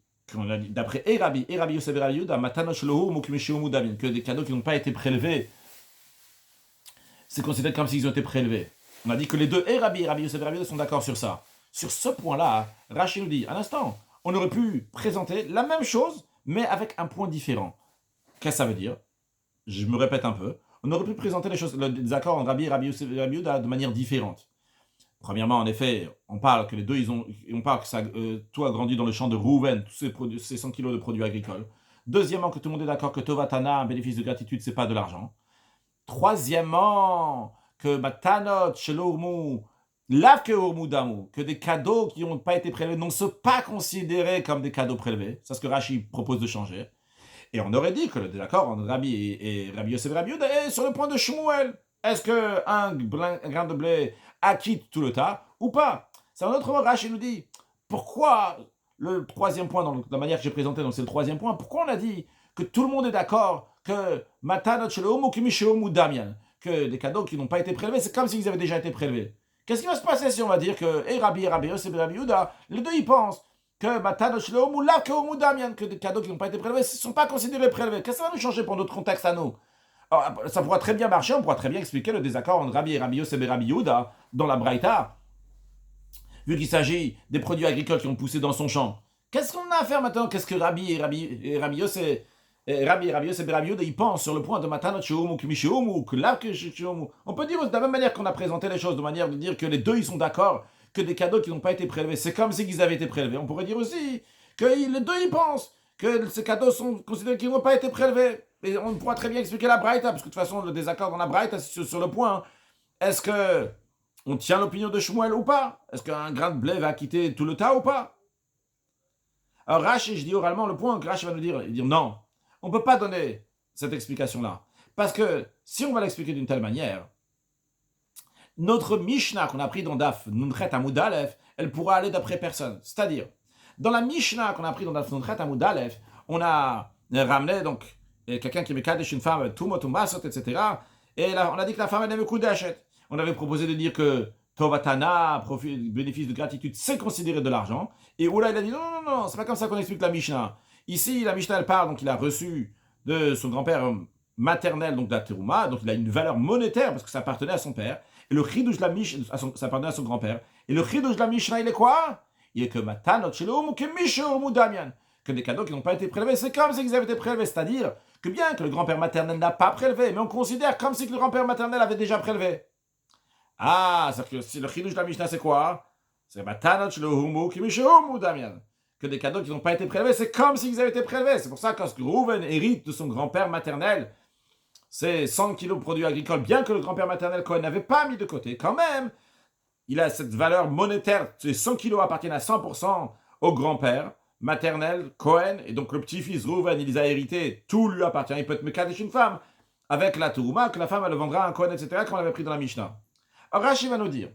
d'après Rabbi Yosef de Matanosh Lohu Mukmishu Mudamim, que des cadeaux qui n'ont pas été prélevés, c'est considéré comme s'ils ont été prélevés. On a dit que les deux, et Rabbi Yosef et Rabbi Yehuda sont d'accord sur ça. Sur ce point-là, Rashi nous dit, un instant, on aurait pu présenter la même chose, mais avec un point différent. Qu'est-ce que ça veut dire? Je me répète un peu. On aurait pu présenter les accords entre Rabbi Yosef et Rabbi Yehuda de manière différente. Premièrement, en effet, on parle que les deux, on parle que ça, tout a grandi dans le champ de Rouven, tous ces 100 kilos de produits agricoles. Deuxièmement, que tout le monde est d'accord que Tovatana, un bénéfice de gratitude, c'est pas de l'argent. Troisièmement, que Matanot, Shelormu, Lavke Ormu Damu, que des cadeaux qui n'ont pas été prélevés ne sont pas considérés comme des cadeaux prélevés. C'est ce que Rashi propose de changer. Et on aurait dit que le désaccord entre Rabbi et Rabbi Yosef et Rabbi Yehuda est sur le point de Shmuel. Est-ce qu'un grain de blé acquitte tout le tas ou pas? C'est un autre mot, Rashi nous dit, pourquoi le 3e point, dans la manière que j'ai présenté, donc c'est le 3e point, pourquoi on a dit que tout le monde est d'accord que Matanot Shelo Kimishu Mudamian, que des cadeaux qui n'ont pas été prélevés, c'est comme s'ils avaient déjà été prélevés. Qu'est-ce qui va se passer si on va dire que Rabbi Yosef et Rabbi Yehuda, les deux ils pensent que Matanot Shelo Mudamian, que des cadeaux qui n'ont pas été prélevés ne sont pas considérés prélevés? Qu'est-ce que ça va nous changer pour notre contexte à nous? Alors, ça pourra très bien marcher, on pourra très bien expliquer le désaccord entre Rabbi Yosef et Rabbi Yehuda dans la Braïta, vu qu'il s'agit des produits agricoles qui ont poussé dans son champ. Qu'est-ce qu'on a à faire maintenant? Qu'est-ce que Rabbi Yosef Et Rabbi Yosef ben Rabbi Yehuda, il pense sur le point de Matanot Shehumu Kmishehumu, que là que Shehumu. On peut dire de la même manière qu'on a présenté les choses, de manière de dire que les deux ils sont d'accord que des cadeaux qui n'ont pas été prélevés, c'est comme s'ils avaient été prélevés. On pourrait dire aussi que les deux ils pensent que ces cadeaux sont considérés qu'ils n'ont pas été prélevés. Et on pourra très bien expliquer la Braïta, parce que de toute façon le désaccord dans la Braïta c'est sur le point. Est-ce que on tient l'opinion de Shmuel ou pas? Est-ce qu'un grain de blé va quitter tout le tas ou pas? Alors Rashi, je dis oralement le point que Rashi va nous dire, il dit non, on ne peut pas donner cette explication-là. Parce que si on va l'expliquer d'une telle manière, notre Mishnah qu'on a pris dans Daf Nunchet Amud Aleph, elle pourra aller d'après personne. C'est-à-dire, dans la Mishnah qu'on a pris dans Daf Nunchet Amud Aleph, on a ramené donc quelqu'un qui mekadesh une femme, Tumot Umasot, etc. Et là, on a dit que la femme elle aime Kudashet. On avait proposé de dire que Tovatana, bénéfice de gratitude, c'est considéré de l'argent. Et Oula, il a dit non, c'est pas comme ça qu'on explique la Mishnah. Ici, la Mishnah, elle parle, donc il a reçu de son grand-père maternel, donc de la Terouma, donc il a une valeur monétaire parce que ça appartenait à son père. Et le chidouche de la Mishnah, ça appartenait à son grand-père. Et le chidouche de la Mishnah, il est quoi? Il est que Matanot Shelom ou que Mishor ou Damian. Que des cadeaux qui n'ont pas été prélevés, c'est comme s'ils avaient été prélevés. C'est-à-dire que bien que le grand-père maternel n'a pas prélevé, mais on considère comme si le grand-père maternel avait déjà prélevé. Ah, c'est-à-dire que si le chidouche de la Mishnah, c'est quoi? C'est Matanot Shelom ou que Mishor ou Damian. Que des cadeaux qui n'ont pas été prélevés, c'est comme s'ils avaient été prélevés. C'est pour ça que quand Reuven hérite de son grand-père maternel, c'est 100 kilos de produits agricoles, bien que le grand-père maternel Cohen n'avait pas mis de côté, quand même, il a cette valeur monétaire. Ces 100 kilos appartiennent à 100% au grand-père maternel Cohen, et donc le petit-fils Reuven, il les a hérités, tout lui appartient. Il peut être mekadesh une femme avec la Touma, que la femme elle le vendra à un Cohen, etc., comme on l'avait pris dans la Mishnah. Alors Rashi va nous dire,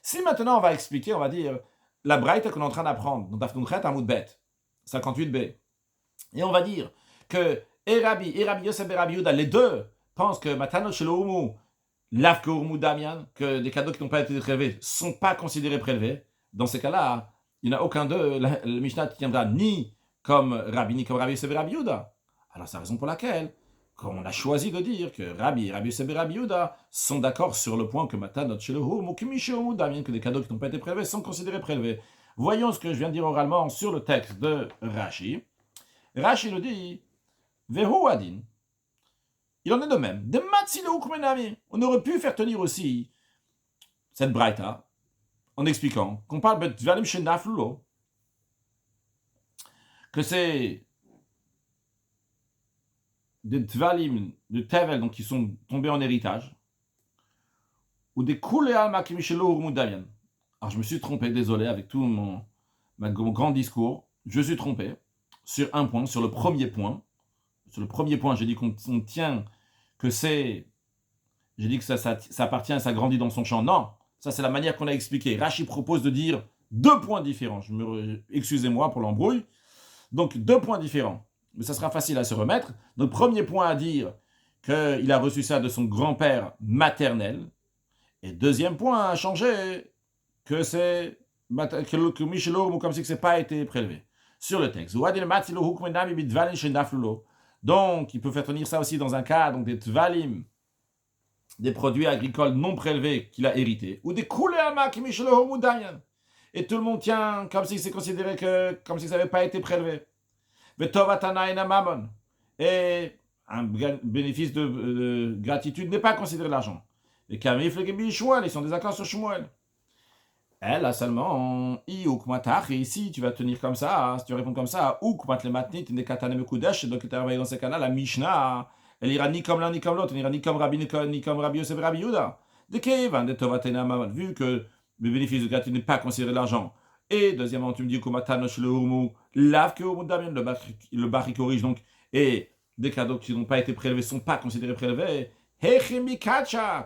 si maintenant on va expliquer, on va dire, la Braïta qu'on est en train d'apprendre, dans Daf Nunchet Amud Bet, 58b, et on va dire que Rabbi Yosef ben Rabbi Yehuda, les deux, pensent que Matanot Sheloumu, Lavke Urmu Damian, que des cadeaux qui n'ont pas été prélevés ne sont pas considérés prélevés. Dans ces cas-là, il n'y en a aucun d'eux, le Mishnah ne tiendra ni comme Rabbi Yosef ben Rabbi Yehuda. Alors c'est la raison pour laquelle on a choisi de dire que Rabbi Yosef ben Rabbi Yehuda sont d'accord sur le point que Matanot Sheloumu, Kimishoumu Damian, que des cadeaux qui n'ont pas été prélevés sont considérés prélevés. Voyons ce que je viens de dire oralement sur le texte de Rashi. Rashi nous dit Vehu Adin. Il en est de même. De Matzilou Kumenami. On aurait pu faire tenir aussi cette braïta en expliquant qu'on parle de Tvalim Shenaflulo, que c'est des Tvalim de Tevel, donc qui sont tombés en héritage, ou des Kuleal Makimishelo Urmudalian. Alors je me suis trompé, désolé, avec tout mon grand discours, je suis trompé sur un point, sur le premier point. Sur le premier point, j'ai dit qu'on tient que c'est... J'ai dit que ça appartient, ça grandit dans son champ. Non, ça c'est la manière qu'on a expliqué. Rashi propose de dire deux points différents. Excusez-moi pour l'embrouille. Donc deux points différents. Mais ça sera facile à se remettre. Donc premier point à dire qu'il a reçu ça de son grand-père maternel. Et deuxième point à changer que c'est... que Mishelo, comme si ça n'a pas été prélevé. Sur le texte. Donc, il peut faire tenir ça aussi dans un cas, donc des tvalim, des produits agricoles non prélevés qu'il a hérités, ou des kuleama qui dayan. Et tout le monde tient comme si c'est considéré que, comme si ça n'avait pas été prélevé. Et un bénéfice de gratitude n'est pas considéré l'argent. Les kamif, les gebi, Shmuel, ils sont des accords sur Shmuel. Elle a seulement ici tu vas tenir comme ça, si tu réponds comme ça, donc tu travailles dans ces cas-là, la Mishnah, elle ira ni comme l'un ni comme l'autre, elle ira ni comme Rabbi Yosef Rabbi Yehuda. Vu que le bénéfice de gratuité n'est pas considéré de l'argent. Et deuxièmement, tu me dis le baril corrige donc, et des cadeaux qui n'ont pas été prélevés ne sont pas considérés prélevés.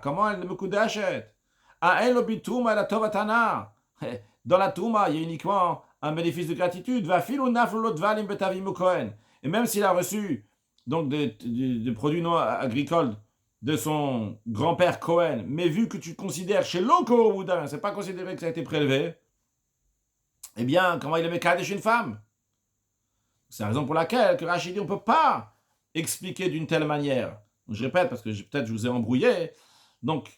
Comment elle me coudachette? Dans la Touma, il y a uniquement un bénéfice de gratitude. Et même s'il a reçu donc des produits non agricoles de son grand-père Cohen, mais vu que tu considères chez Loko Ouda, c'est pas considéré que ça a été prélevé, eh bien, comment il est mécadé chez une femme? C'est la raison pour laquelle que Rachid dit on ne peut pas expliquer d'une telle manière. Je répète parce que peut-être je vous ai embrouillé. Donc,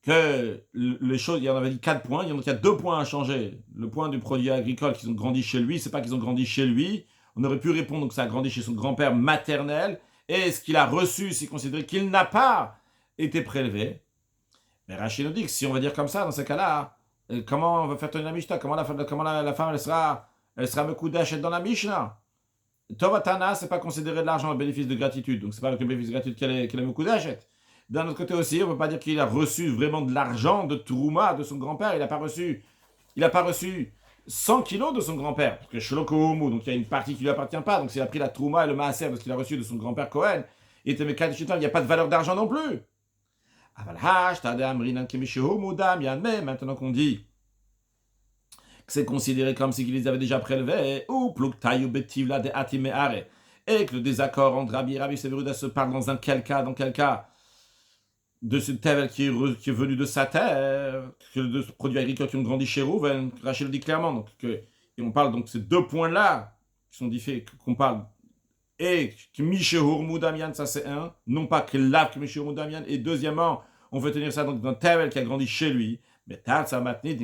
que les choses, il y en avait dit 4 points, il y a 2 points à changer. Le point du produit agricole qu'ils ont grandi chez lui, c'est pas qu'ils ont grandi chez lui, On aurait pu répondre que ça a grandi chez son grand-père maternel, et ce qu'il a reçu, c'est considéré qu'il n'a pas été prélevé. Mais Rachid nous dit que si on va dire comme ça, dans ce cas-là, comment on va faire tenir la Mishnah? Comment la femme, elle sera Mekudeshet dans la Mishnah? Tovatana, c'est pas considéré de l'argent, le bénéfice de gratitude. Donc c'est pas avec le bénéfice de gratitude qu'elle est Mekudeshet. D'un autre côté aussi, on ne peut pas dire qu'il a reçu vraiment de l'argent de Trouma de son grand-père. Il n'a pas reçu 100 kilos de son grand-père. Parce que Shlokomu, donc il y a une partie qui ne lui appartient pas. Donc s'il a pris la Trouma et le Maaser de ce qu'il a reçu de son grand-père Cohen, il était Mekadeshet, il n'y a pas de valeur d'argent non plus. Mais maintenant qu'on dit que c'est considéré comme s'il les avait déjà prélevés, ou et que le désaccord entre Rabbi et Rabbi Severuda se parle dans quel cas de ce tevel qui est venu de sa terre, de ce produit agricole qui ont grandi chez Rouven, Rachel le dit clairement. Donc, et on parle donc de ces deux points-là qui sont différents, qu'on parle. Et que Mishehur Moudamian, ça c'est un, non pas que Lav que Mishehur Moudamian, et deuxièmement, on veut tenir ça donc d'un tevel qui a grandi chez lui. Mais Tatsa Matnit,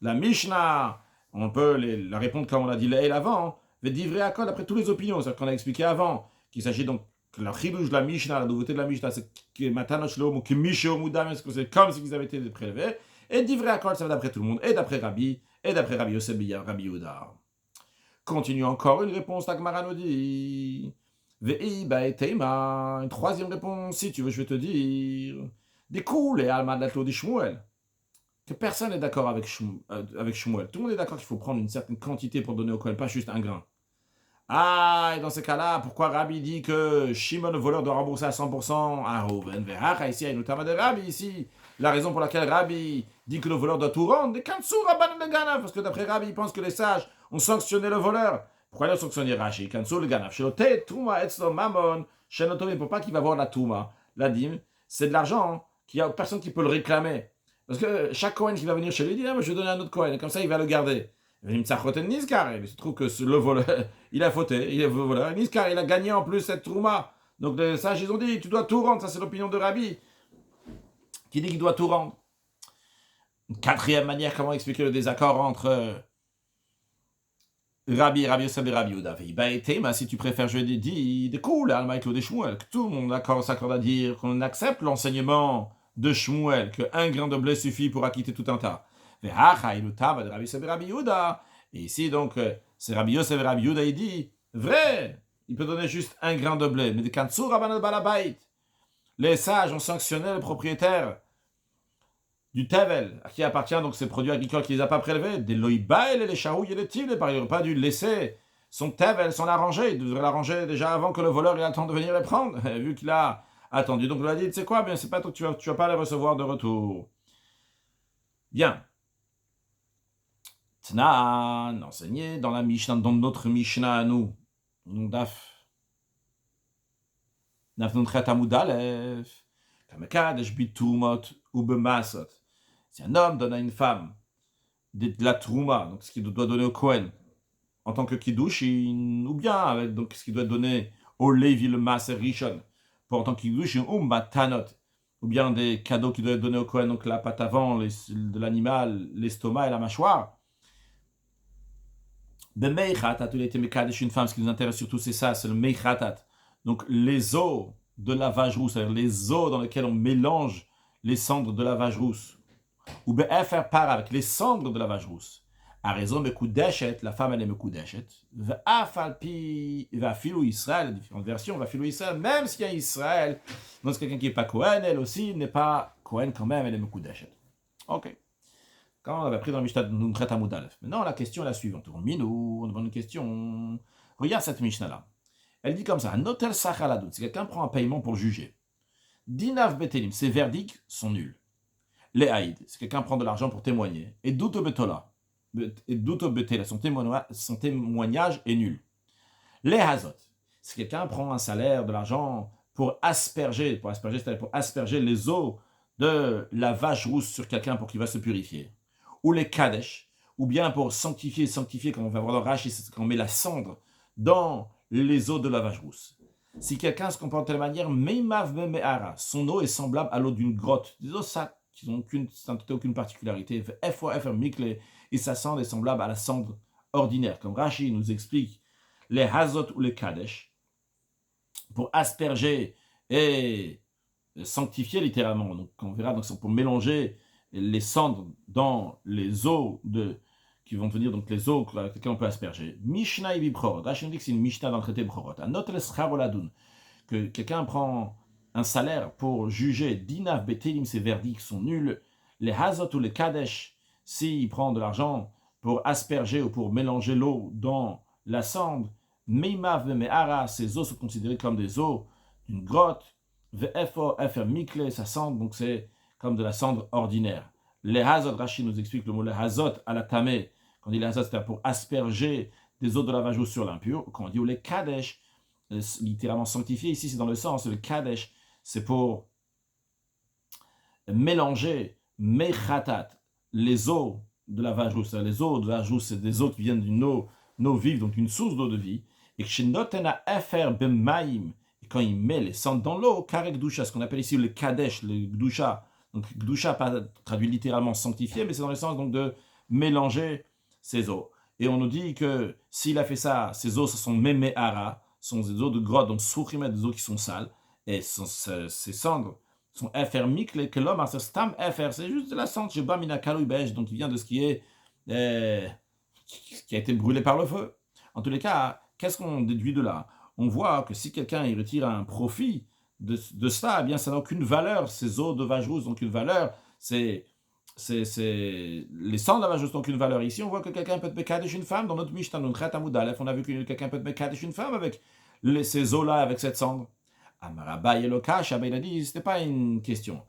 la Mishnah, on peut la répondre comme on l'a dit là avant, mais d'ivrer à code après toutes les opinions, c'est-à-dire qu'on a expliqué avant, qu'il s'agit donc la chidouche de la Mishnah, la nouveauté de la Mishnah, c'est que Matanosh Lomo, que Misheo Moudam, c'est comme s'ils avaient été prélevés, et d'ivrer à code, ça va d'après tout le monde, et d'après Rabbi Yosef, Rabbi Yehuda. Continue encore une réponse, Tagmara nous dit, Ve'i Baeteima, une troisième réponse, si tu veux, je vais te dire, des coups, les Alma de la Clos de Shmuel. Que personne n'est d'accord avec Shmuel. Tout le monde est d'accord qu'il faut prendre une certaine quantité pour donner au Kohen, pas juste un grain. Ah, et dans ces cas-là, pourquoi Rabbi dit que Shimon le voleur doit rembourser à 100% à Reuven? Ici, il y a une notamment de Rabbi ici. La raison pour laquelle Rabbi dit que le voleur doit tout rendre, des Kansou Rabban le Ganav, parce que d'après Rabbi, il pense que les sages ont sanctionné le voleur. Pourquoi ils ont sanctionné Rashi? Kansou le Ganav. Shelote, Touma, Etzlo, Mammon, Shenotomi, pour pas qu'il va voir la Touma. La dîme, c'est de l'argent qu'il n'y a personne qui peut le réclamer. Parce que chaque Kohen qui va venir chez lui dit, ah, je vais donner un autre Kohen, et comme ça il va le garder. Il se trouve que le voleur, il a fauté, il est voleur. Niskar, il a gagné en plus cette Trouma. Donc les sages, ils ont dit, tu dois tout rendre, ça c'est l'opinion de Rabbi, qui dit qu'il doit tout rendre. Une quatrième manière, comment expliquer le désaccord entre Rabbi Yosef et Rabbi Yehuda. Si tu préfères, je vais dire, de cool, Almaïklo de Shmuel, que tout le monde s'accorde à dire qu'on accepte l'enseignement de Shmuel, qu'un grain de blé suffit pour acquitter tout un tas. Et ici, donc, c'est Rabbi Yosef et Rabbi Yehuda, il dit, vrai, il peut donner juste un grain de blé, mais de Kansou Rabban al-Balabait. Les sages ont sanctionné le propriétaire du Tevel, à qui appartient donc ces produits agricoles qu'il ne les a pas prélevés, des loïbaïl et les charouilles et les tibles, par exemple, pas dû laisser son Tevel, son arranger, il devrait l'arranger déjà avant que le voleur ait le temps de venir les prendre, vu qu'il a attendu. Donc, il a dit, tu sais quoi, bien, c'est pas toi, tu vas pas les recevoir de retour. Bien. Tnan, enseigné dans la Mishnah, dans notre Mishnah à nous, Daf Nunchet Amud Aleph, Kamekadesh Biturmot ou Bemasot. Si un homme donne à une femme de la Trouma, donc ce qu'il doit donner au Kohen, en tant que Kiddushin, ou bien avec donc ce qu'il doit donner au Lévi le Maser Rishon, pour en tant que Kiddushin, ou Matanot, ou bien des cadeaux qu'il doit donner au Kohen, donc la patte avant de l'animal, l'estomac et la mâchoire. De Meichatat, il était Mekadesh une femme, ce qui nous intéresse surtout c'est ça, c'est le Meichatat. Donc les os de la vache rousse, c'est-à-dire les os dans lesquels on mélange les cendres de la vache rousse. Ou Be'efer par avec les cendres de la vache rousse. A raison, Mekudeshet, la femme elle est Mekudeshet. Ve'afalpi, Ve'afilou Israël, les différentes versions, Ve'afilou Israël, même s'il y a Israël, donc c'est quelqu'un qui n'est pas Kohen, elle aussi n'est pas Kohen quand même, elle est Mekudeshet. Ok. Quand on avait appris dans le Mishnah de Nunchet Amud Aleph. Maintenant, la question est la suivante. On demande une question. Regarde cette Mishnah-là. Elle dit comme ça, un hôtel Sachaladout, si quelqu'un prend un paiement pour juger. Dinav Betelim, ses verdicts sont nuls. Les Haïd, si quelqu'un prend de l'argent pour témoigner. Et Douto Betola, son témoignage est nul. Les Hazot, si quelqu'un prend un salaire, de l'argent pour asperger, c'est-à-dire pour asperger les eaux de la vache rousse sur quelqu'un pour qu'il va se purifier. Ou les Kadesh, ou bien pour sanctifier, comme on va voir dans Rashi, c'est qu'on met la cendre dans les eaux de la vache rousse. Si quelqu'un se comporte de telle manière, son eau est semblable à l'eau d'une grotte. Des eaux sacs qui n'ont aucune particularité. Et sa cendre est semblable à la cendre ordinaire. Comme Rashi nous explique les hazot ou les kadesh, pour asperger et sanctifier littéralement. Donc on verra, donc c'est pour mélanger les cendres dans les eaux qui vont venir, donc les eaux avec lesquelles on peut asperger. Mishnah et Bchorot. Rachid nous dit que c'est une Mishnah dans le traité Bchorot. Anot el schar oladun, que quelqu'un prend un salaire pour juger dinav betelim, ses verdicts sont nuls. Les hazot ou les kadesh, s'il prend de l'argent pour asperger ou pour mélanger l'eau dans la cendre, meimav ve'me'ara, ces eaux sont considérées comme des eaux d'une grotte. Ve'efo efer mikle, sa cendre, donc c'est comme de la cendre ordinaire. Les hazot, Rachid nous explique le mot les hazot à la tamé. Quand on dit les hazot, c'est pour asperger des eaux de lavage sur l'impur. Quand on dit les kadesh, littéralement sanctifié, ici c'est dans le sens, le kadesh, c'est pour mélanger mechatat, les eaux de la vache rousse. Les eaux de la vache rousse, c'est des eaux qui viennent d'une eau vive, donc une source d'eau de vie. Et quand il met les cendres dans l'eau, karek gdusha, ce qu'on appelle ici le kadesh, le gdusha. Donc gdusha, pas traduit littéralement sanctifié, mais c'est dans le sens donc de mélanger ces eaux. Et on nous dit que s'il a fait ça, ces eaux, ce sont memehara, sont des eaux de grotte, donc souchimet, des eaux qui sont sales. Et ces cendres sont efermiques, que l'homme a ce stam efer, c'est juste de la cendre, je bats mina kalou beige, donc il vient de ce qui a été brûlé par le feu. En tous les cas, qu'est-ce qu'on déduit de là? On voit que si quelqu'un il retire un profit de ça, eh bien ça n'a aucune valeur, ces eaux de vache rousse n'ont aucune valeur, les cendres de la vache rousse n'ont aucune valeur. Ici, on voit que quelqu'un peut être mekadesh une femme, dans notre Mishnah, on a vu que quelqu'un peut être mekadesh une femme avec ces eaux-là, avec cette cendre. Amarabai et Lokash, il a dit, ce n'est pas une question.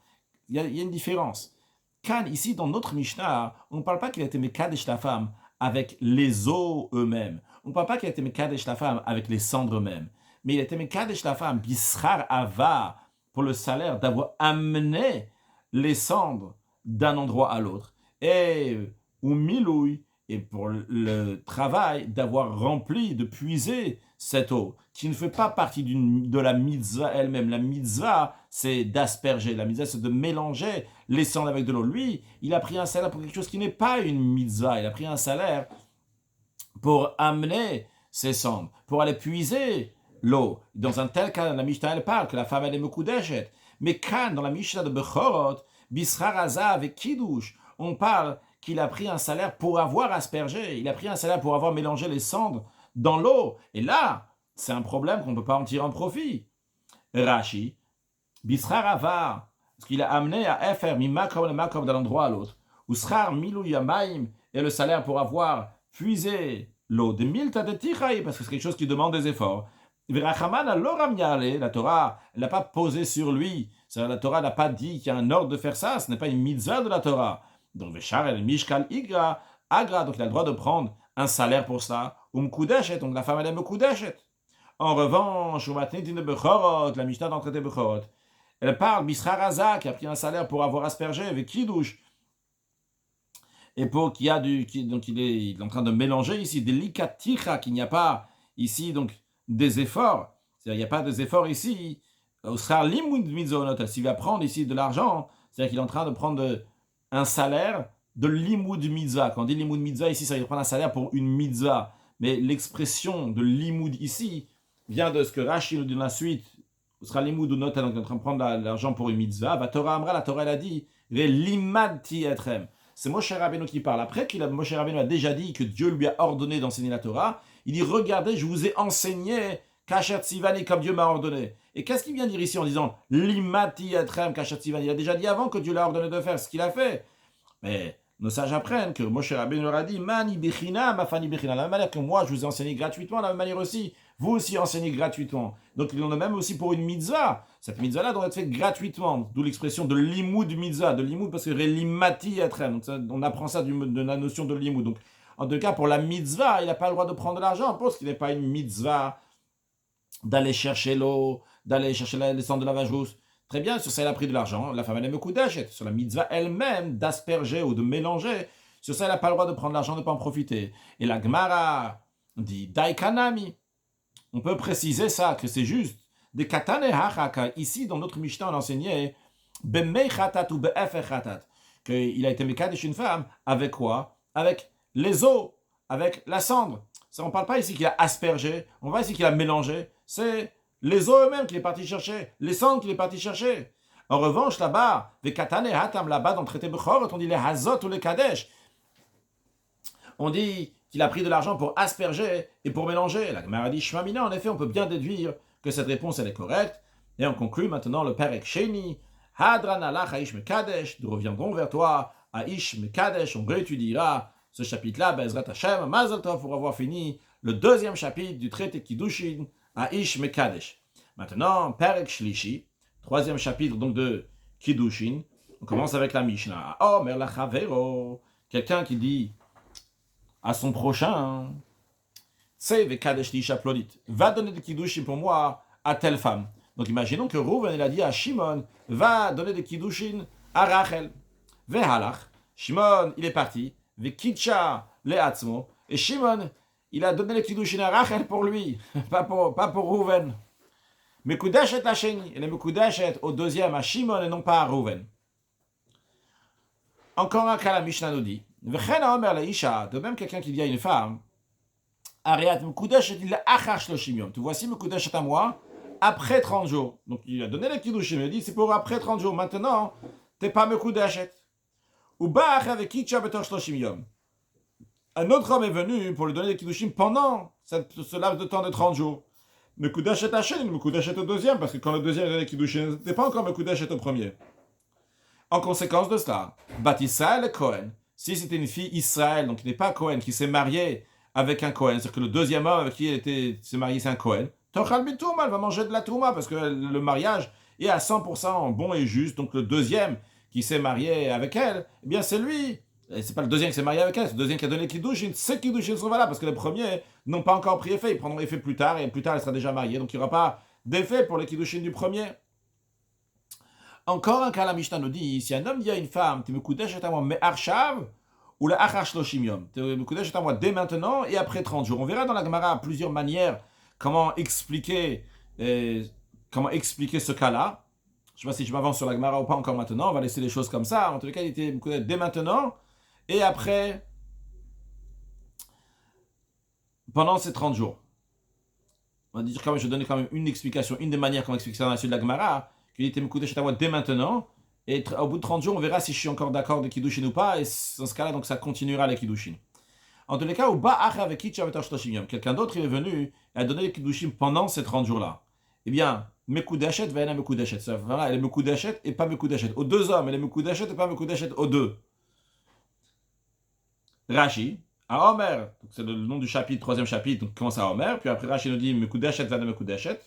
Il y a une différence. Kan, ici, dans notre Mishnah, on ne parle pas qu'il a été mekadesh la femme avec les eaux eux-mêmes. On ne parle pas qu'il a été mekadesh la femme avec les cendres eux-mêmes. Mais il a été mekadesh la femme, bishar ava, pour le salaire d'avoir amené les cendres d'un endroit à l'autre. Et ou milouï, et pour le travail d'avoir rempli, de puiser cette eau, qui ne fait pas partie de la mitzvah elle-même. La mitzvah, c'est d'asperger. La mitzvah, c'est de mélanger les cendres avec de l'eau. Lui, il a pris un salaire pour quelque chose qui n'est pas une mitzvah. Il a pris un salaire pour amener ses cendres, pour aller puiser l'eau. Dans un tel cas, la Mishnah, elle parle que la femme, elle est mekudeshet. Mais quand, dans la Mishnah de Bechorot, Bishar Hazav avec Kiddush, on parle qu'il a pris un salaire pour avoir aspergé, il a pris un salaire pour avoir mélangé les cendres dans l'eau. Et là, c'est un problème qu'on ne peut pas en tirer un profit. Rashi, Bishar Avar, parce qu'il a amené à Efer, Mimakom le Makom d'un endroit à l'autre, ou Schar Milou Yamaim, et le salaire pour avoir puisé l'eau de Milta de Tichaï, parce que c'est quelque chose qui demande des efforts. Verachaman aloram yale, la Torah, elle n'a pas posé sur lui. La Torah n'a pas dit qu'il y a un ordre de faire ça, ce n'est pas une mitzvah de la Torah. Donc, Veshar el Mishkal Igra, Agra, donc il a le droit de prendre un salaire pour ça. Kudeshet, donc la femme elle aime Kudeshet. En revanche, la Mishnah dans le traité Bechorot, elle parle Bishar Haza, qui a pris un salaire pour avoir aspergé avec Kiddush. Et pour qu'il y a donc il est en train de mélanger ici des likaticha, qu'il n'y a pas ici donc des efforts. C'est-à-dire il n'y a pas des efforts ici. S'il va prendre ici de l'argent, c'est-à-dire qu'il est en train de prendre un salaire de limoud mitzvah. Quand on dit limoud mitzvah ici, ça veut dire prendre un salaire pour une mitzvah. Mais l'expression de limoud ici vient de ce que Rashi nous dit dans la suite. Sera limoud ou note, donc en train de prendre l'argent pour une mitzvah. Va Torah Amra, la Torah elle a dit limad ti etrem. C'est Moshe Rabbeinu qui parle. Après Moshe Rabbeinu a déjà dit que Dieu lui a ordonné d'enseigner la Torah, il dit regardez, je vous ai enseigné Kasher Tzivani comme Dieu m'a ordonné. Et qu'est-ce qu'il vient dire ici en disant Limati Etrem Kasher Tzivani? Il a déjà dit avant que Dieu l'a ordonné de faire ce qu'il a fait. Mais nos sages apprennent que Moshe Rabbeinu leur a dit Mani Bechina, Mafani Bechina. De la même manière que moi je vous ai enseigné gratuitement, de la même manière aussi, vous aussi enseignez gratuitement. Donc il en a même aussi pour une mitzvah. Cette mitzvah-là doit être faite gratuitement. D'où l'expression de limoud mitzvah. De limoud parce que Limati Etrem. Donc on apprend ça de la notion de limoud. Donc en tout cas, pour la mitzvah, il n'a pas le droit de prendre de l'argent parce qu'il n'est pas une mitzvah d'aller chercher l'eau, d'aller chercher les cendres de la vache rousse. Très bien, sur ça, elle a pris de l'argent. La femme, elle aime Kudeshet. Sur la mitzvah elle-même, d'asperger ou de mélanger, sur ça, elle n'a pas le droit de prendre l'argent, de ne pas en profiter. Et la Gemara dit Daikanami. On peut préciser ça, que c'est juste. Des katane hachaka. Ici, dans notre Mishnah, on enseignait Bemei chatat ou be'efer chatat. Qu'il a été mekadesh une femme. Avec quoi? Avec les eaux, avec la cendre. On ne parle pas ici qu'il a aspergé, on va ici qu'il a mélangé. C'est les eaux eux-mêmes qu'il est parti chercher, les cendres qu'il est parti chercher. En revanche, là-bas, là-bas dans le traité Bechorot, on dit les Hazot ou les Kadesh. On dit qu'il a pris de l'argent pour asperger et pour mélanger. La Gemara dit Shmamina, en effet, on peut bien déduire que cette réponse elle est correcte. Et on conclut maintenant le Perek Sheni. Hadran alach Aish Mekadesh, nous reviendrons vers toi, Aish Mekadesh, on réétudiera ce chapitre-là, Bezrat Hashem, Mazel Tov, pour avoir fini le deuxième chapitre du traité Kiddushin, Aish Mekadesh. Maintenant, Perek Shlishi, troisième chapitre donc de Kiddushin, on commence avec la Mishnah. Omer lachavero, quelqu'un qui dit à son prochain, Tsei vekadesh li shaplodit, va donner des Kiddushin pour moi à telle femme. Donc imaginons que Rouven il a dit à Shimon, va donner des Kiddushin à Rachel. Vehalach, Shimon il est parti, vekitcha leatzmo, et Shimon il a donné les Kiddushin à Rachel pour lui, pas pour Rouven. Mekudeshet la sheni, et les Mekudeshet au deuxième à Shimon et non pas à Rouven. Encore un cas la Mishnah nous dit, Vechena omer la isha, de même quelqu'un qui dit à une femme, Ariat Mekudeshet il achar shloshim yom, te voici Mekudeshet à moi, après 30 jours. Donc il a donné les Kiddushin, il a dit c'est pour après 30 jours. Maintenant, t'es pas Mekudeshet. Ou ba'ach avec kitcha betor shloshim yom. Un autre homme est venu pour lui donner les Kiddushin pendant ce laps de temps de 30 jours. Mekudeshet Hashem, Mekudeshet au deuxième, parce que quand le deuxième donné les Kiddushin, t'es pas encore Mekudeshet au premier. En conséquence de cela, Bat Israël et Cohen, si c'était une fille Israël, donc qui n'est pas Cohen, qui s'est mariée avec un Cohen, c'est-à-dire que le deuxième homme avec qui elle s'est mariée, c'est un Cohen, Tochal Bitouma, elle va manger de la Touma, parce que le mariage est à 100% bon et juste, donc le deuxième qui s'est marié avec elle, eh bien c'est lui, et c'est pas le deuxième qui s'est marié avec elle, c'est le deuxième qui a donné Kiddushin, ces Kiddushin sont valables, parce que les premiers n'ont pas encore pris effet, ils prendront effet plus tard, et plus tard elle sera déjà mariée, donc il n'y aura pas d'effet pour les Kiddushin du premier. Encore un cas, la Mishnah nous dit, si un homme dit à une femme, tu me koudesh et à moi, mais arshav, ou la achar shloshim yom, tu me koudesh et à moi dès maintenant et après 30 jours. On verra dans la Gemara plusieurs manières comment expliquer ce cas-là. Je ne sais pas si je m'avance sur la Gemara ou pas encore maintenant, on va laisser les choses comme ça. En tout cas, il était dès maintenant et après, pendant ces 30 jours. On va dire quand même, je vais donner quand même une explication, une des manières comment expliquer ça dans la suite de la Gemara, qu'il était Mekudeshet à moi dès maintenant, et au bout de 30 jours, on verra si je suis encore d'accord de Kiddushin ou pas, et dans ce cas-là, donc ça continuera les Kiddushin. En tous les cas, quelqu'un d'autre il est venu et a donné les Kiddushin pendant ces 30 jours-là. Eh bien, Mekudeshet ve'ena Mekudeshet. Voilà, elle est Mekudeshet et pas Mekudeshet. Aux deux hommes, elle est Mekudeshet et pas Mekudeshet aux deux. Rashi, à Omer, c'est le nom du chapitre, troisième chapitre, donc commence à Omer, puis après Rashi nous dit Mekudeshet ve'ena Mekudeshet.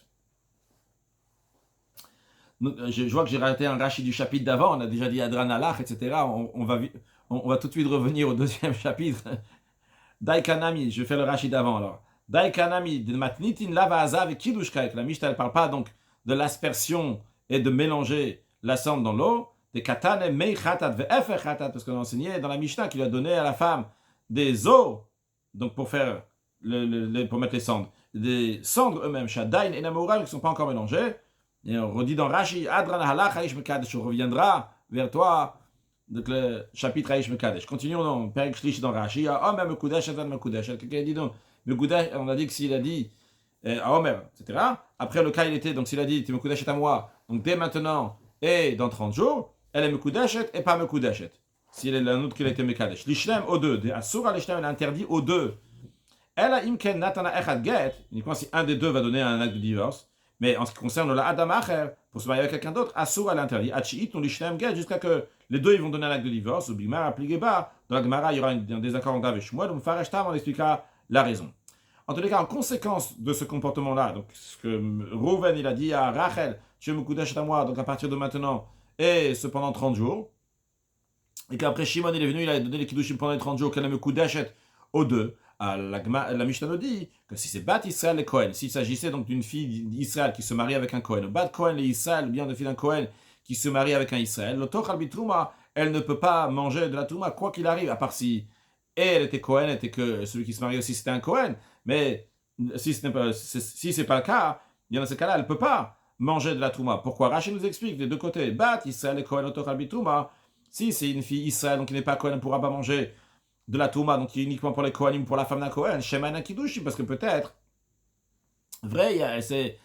Je vois que j'ai raté un Rashi du chapitre d'avant, on a déjà dit Adran Alach, etc. On va tout de suite revenir au deuxième chapitre. Daikanami, je vais faire le Rashi d'avant alors. Daikanami, de matnitin lava azav et kiddushkaik. La Mishnah, elle ne parle pas donc de l'aspersion et de mélanger la cendre dans l'eau. Des katane mei chatat ve'efer chatat, parce qu'on a enseigné dans la Mishnah qu'il a donné à la femme des eaux, donc pour faire pour mettre les cendres. Des cendres eux-mêmes, shadain et namoura, qui ne sont pas encore mélangées. Et on redit dans Rashi, Adran halach Aish Mekadesh, on reviendra vers toi, donc le chapitre Aish Mekadesh. Continuons dans Perek Shlish dans Rashi, Omer Mekudesh, Adran Mekudesh. Quelqu'un dit donc, Mekudesh, on a dit que s'il a dit, à Omer, etc. Après le cas, il était, donc s'il a dit, tu Mekudesh à moi, donc dès maintenant et dans 30 jours, elle est Mekudesh et pas Mekudesh. Si elle est la nôtre qu'il a été Mekadesh. Lishlem aux deux, des Asura Lishlem, elle a interdit aux deux. Elle a Imken Natana Echad Get, uniquement si un des deux va donner un acte de divorce. Mais en ce qui concerne la Adam Acher, pour se marier avec quelqu'un d'autre, Assour à l'interdit. Achiit, on l'ishlem get, jusqu'à que les deux ils vont donner un acte de divorce. Ou Bigmar, Apligeba, dans la Gemara, il y aura un désaccord entre Rav et Shmuel. Donc Fareshtam, on expliquera la raison. En tous les cas, en conséquence de ce comportement-là, donc ce que Rouven il a dit à Rachel, tu me koudesh à moi, donc à partir de maintenant, et cependant 30 jours, et qu'après Shimon il est venu, il a donné les kiddushim pendant les 30 jours, qu'elle me koudeshet aux deux. La Mishnah nous dit que si c'est Bat Israël et Cohen, s'il s'agissait donc d'une fille d'Israël qui se marie avec un Cohen, Bat Cohen et Israël, ou bien de fille d'un Cohen qui se marie avec un Israël, le Toch al Trouma, elle ne peut pas manger de la Trouma quoi qu'il arrive, à part si elle était Cohen, était que celui qui se marie aussi c'était un Cohen, mais si c'est pas le cas, bien dans ce cas-là, elle ne peut pas manger de la Trouma. Pourquoi? Rachid nous explique des deux côtés, Bat Israël et Cohen, le Toch al Trouma, si c'est une fille Israël, donc qui n'est pas Cohen, elle ne pourra pas manger de la Touma, donc uniquement pour les Kohanim, pour la femme d'un Kohen, Shemana Kiddushin, parce que peut-être, vrai, c'est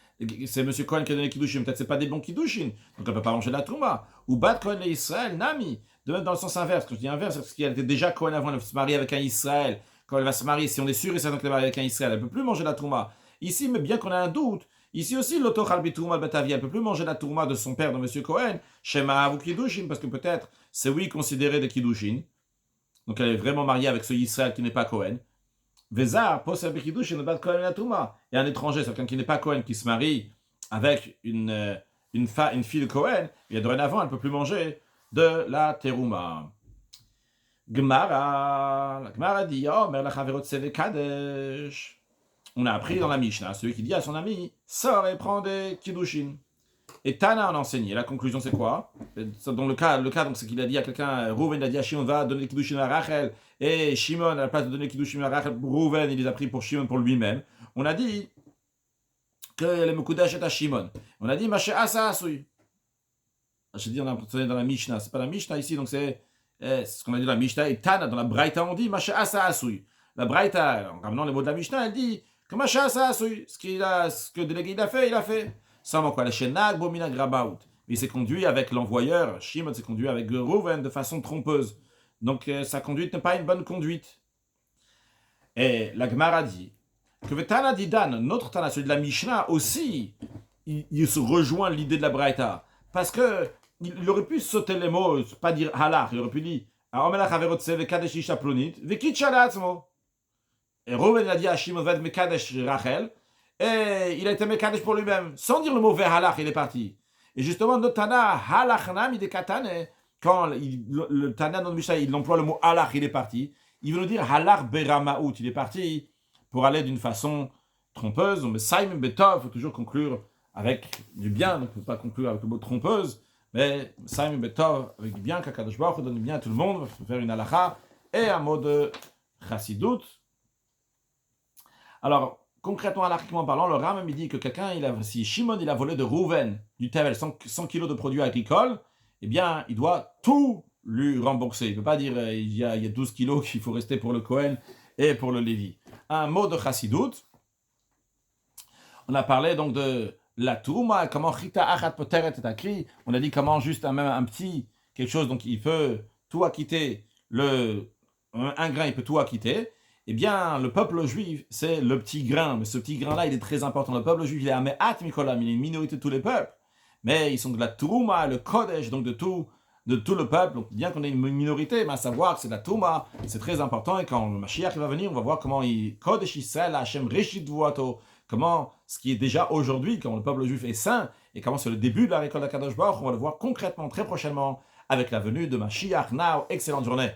Monsieur Cohen qui a donné Kiddushin, peut-être c'est pas des bons Kiddushin, donc elle peut pas manger de la Touma. Ou Bat Cohen les Israël, Nami, de même dans le sens inverse, quand je dis inverse, c'est parce qu'elle était déjà Cohen avant, elle va se marier avec un Israël, quand elle va se marier, si on est sûr et certain qu'elle va marier avec un Israël, elle peut plus manger de la Touma. Ici, mais bien qu'on ait un doute, ici aussi, l'Otochal Bitouma Batavia, elle peut plus manger de la Touma de son père, de Monsieur Cohen, Shema Avu Kiddushin, parce que peut-être c'est oui considéré des Kiddushin. Donc elle est vraiment mariée avec ce Israël qui n'est pas Cohen. Vezar, posel bechidushin ne bat Cohen la Touma. Et un étranger, c'est quelqu'un qui n'est pas Cohen, qui se marie avec une fille de Cohen, et dorénavant, elle ne peut plus manger de la terouma. Gemara, la Gemara dit, oh, mer la chaverot seve kadesh. On a appris dans la Mishnah, celui qui dit à son ami, sors et prends des kiddushin. Et Tana en a enseigné. La conclusion, c'est quoi? Dans le cas donc, c'est qu'il a dit à quelqu'un, Rouven a dit à Shimon, va donner les kiddushin à Rachel. Et Shimon, à la place de donner les kiddushin à Rachel, Rouven, il les a pris pour Shimon, pour lui-même. On a dit que les Mekudash est à Shimon. On a dit, Mache Asa Asui. J'ai dit, on a enseigné dans la Mishnah. C'est pas la Mishnah ici, donc c'est ce qu'on a dit dans la Mishnah. Et Tana, dans la Braïta, on dit, Mache Asa Asui. La Braïta, en ramenant les mots de la Mishnah, elle dit que Mache Asa Asui. Ce que le délégué il a fait. Sans quoi, il s'est conduit avec l'envoyeur, Shimon s'est conduit avec Reuven de façon trompeuse. Donc sa conduite n'est pas une bonne conduite. Et la Gemara dit que le Tana d'Idan, notre Tana, celui de la Mishnah aussi, il se rejoint l'idée de la Braïta. Parce que il aurait pu sauter les mots, pas dire halach, il aurait pu dire et Reuven a dit à Shimon va être Mekadesh Rachel. Et il a été Mekadesh pour lui-même. Sans dire le mot halach, il est parti. Et justement, notre Tana, halachnam, il est katane. Quand le Tana dans le Mishnah, il emploie le mot halach, il est parti. Il veut nous dire halach beramaout. Il est parti pour aller d'une façon trompeuse. Mais Saïm Betov, il faut toujours conclure avec du bien. Donc, on ne peut pas conclure avec le mot trompeuse. Mais Saïm Betov, avec du bien, qu'Akadosh Baruch donne du bien à tout le monde. Il faut faire une halacha et un mot de chassidout. Alors, concrètement, anarchiquement parlant, le Ram me dit que si Shimon il a volé de Rouven du Tevel 100 kg de produits agricoles, eh bien, il doit tout lui rembourser. Il ne peut pas dire il y a 12 kilos qu'il faut rester pour le Cohen et pour le Lévi. Un mot de chassidout. On a parlé donc de la Touma, comment Chita Achat Poteret est écrit. On a dit comment juste même un petit quelque chose, donc il peut tout acquitter, un grain il peut tout acquitter. Eh bien, le peuple juif, c'est le petit grain. Mais ce petit grain-là, il est très important. Le peuple juif, il est Ame'at Mikolam, il est une minorité de tous les peuples. Mais ils sont de la Touma, le Kodesh, donc de tout le peuple. Donc, bien qu'on ait une minorité, mais à savoir que c'est la Touma, c'est très important. Et quand le Mashiach va venir, on va voir comment il Kodesh Israël, Hashem Reshit Vuato, comment ce qui est déjà aujourd'hui, comment le peuple juif est saint, et comment c'est le début de la récolte d'Akadosh Baruch, on va le voir concrètement très prochainement avec la venue de Mashiach. Now, excellente journée.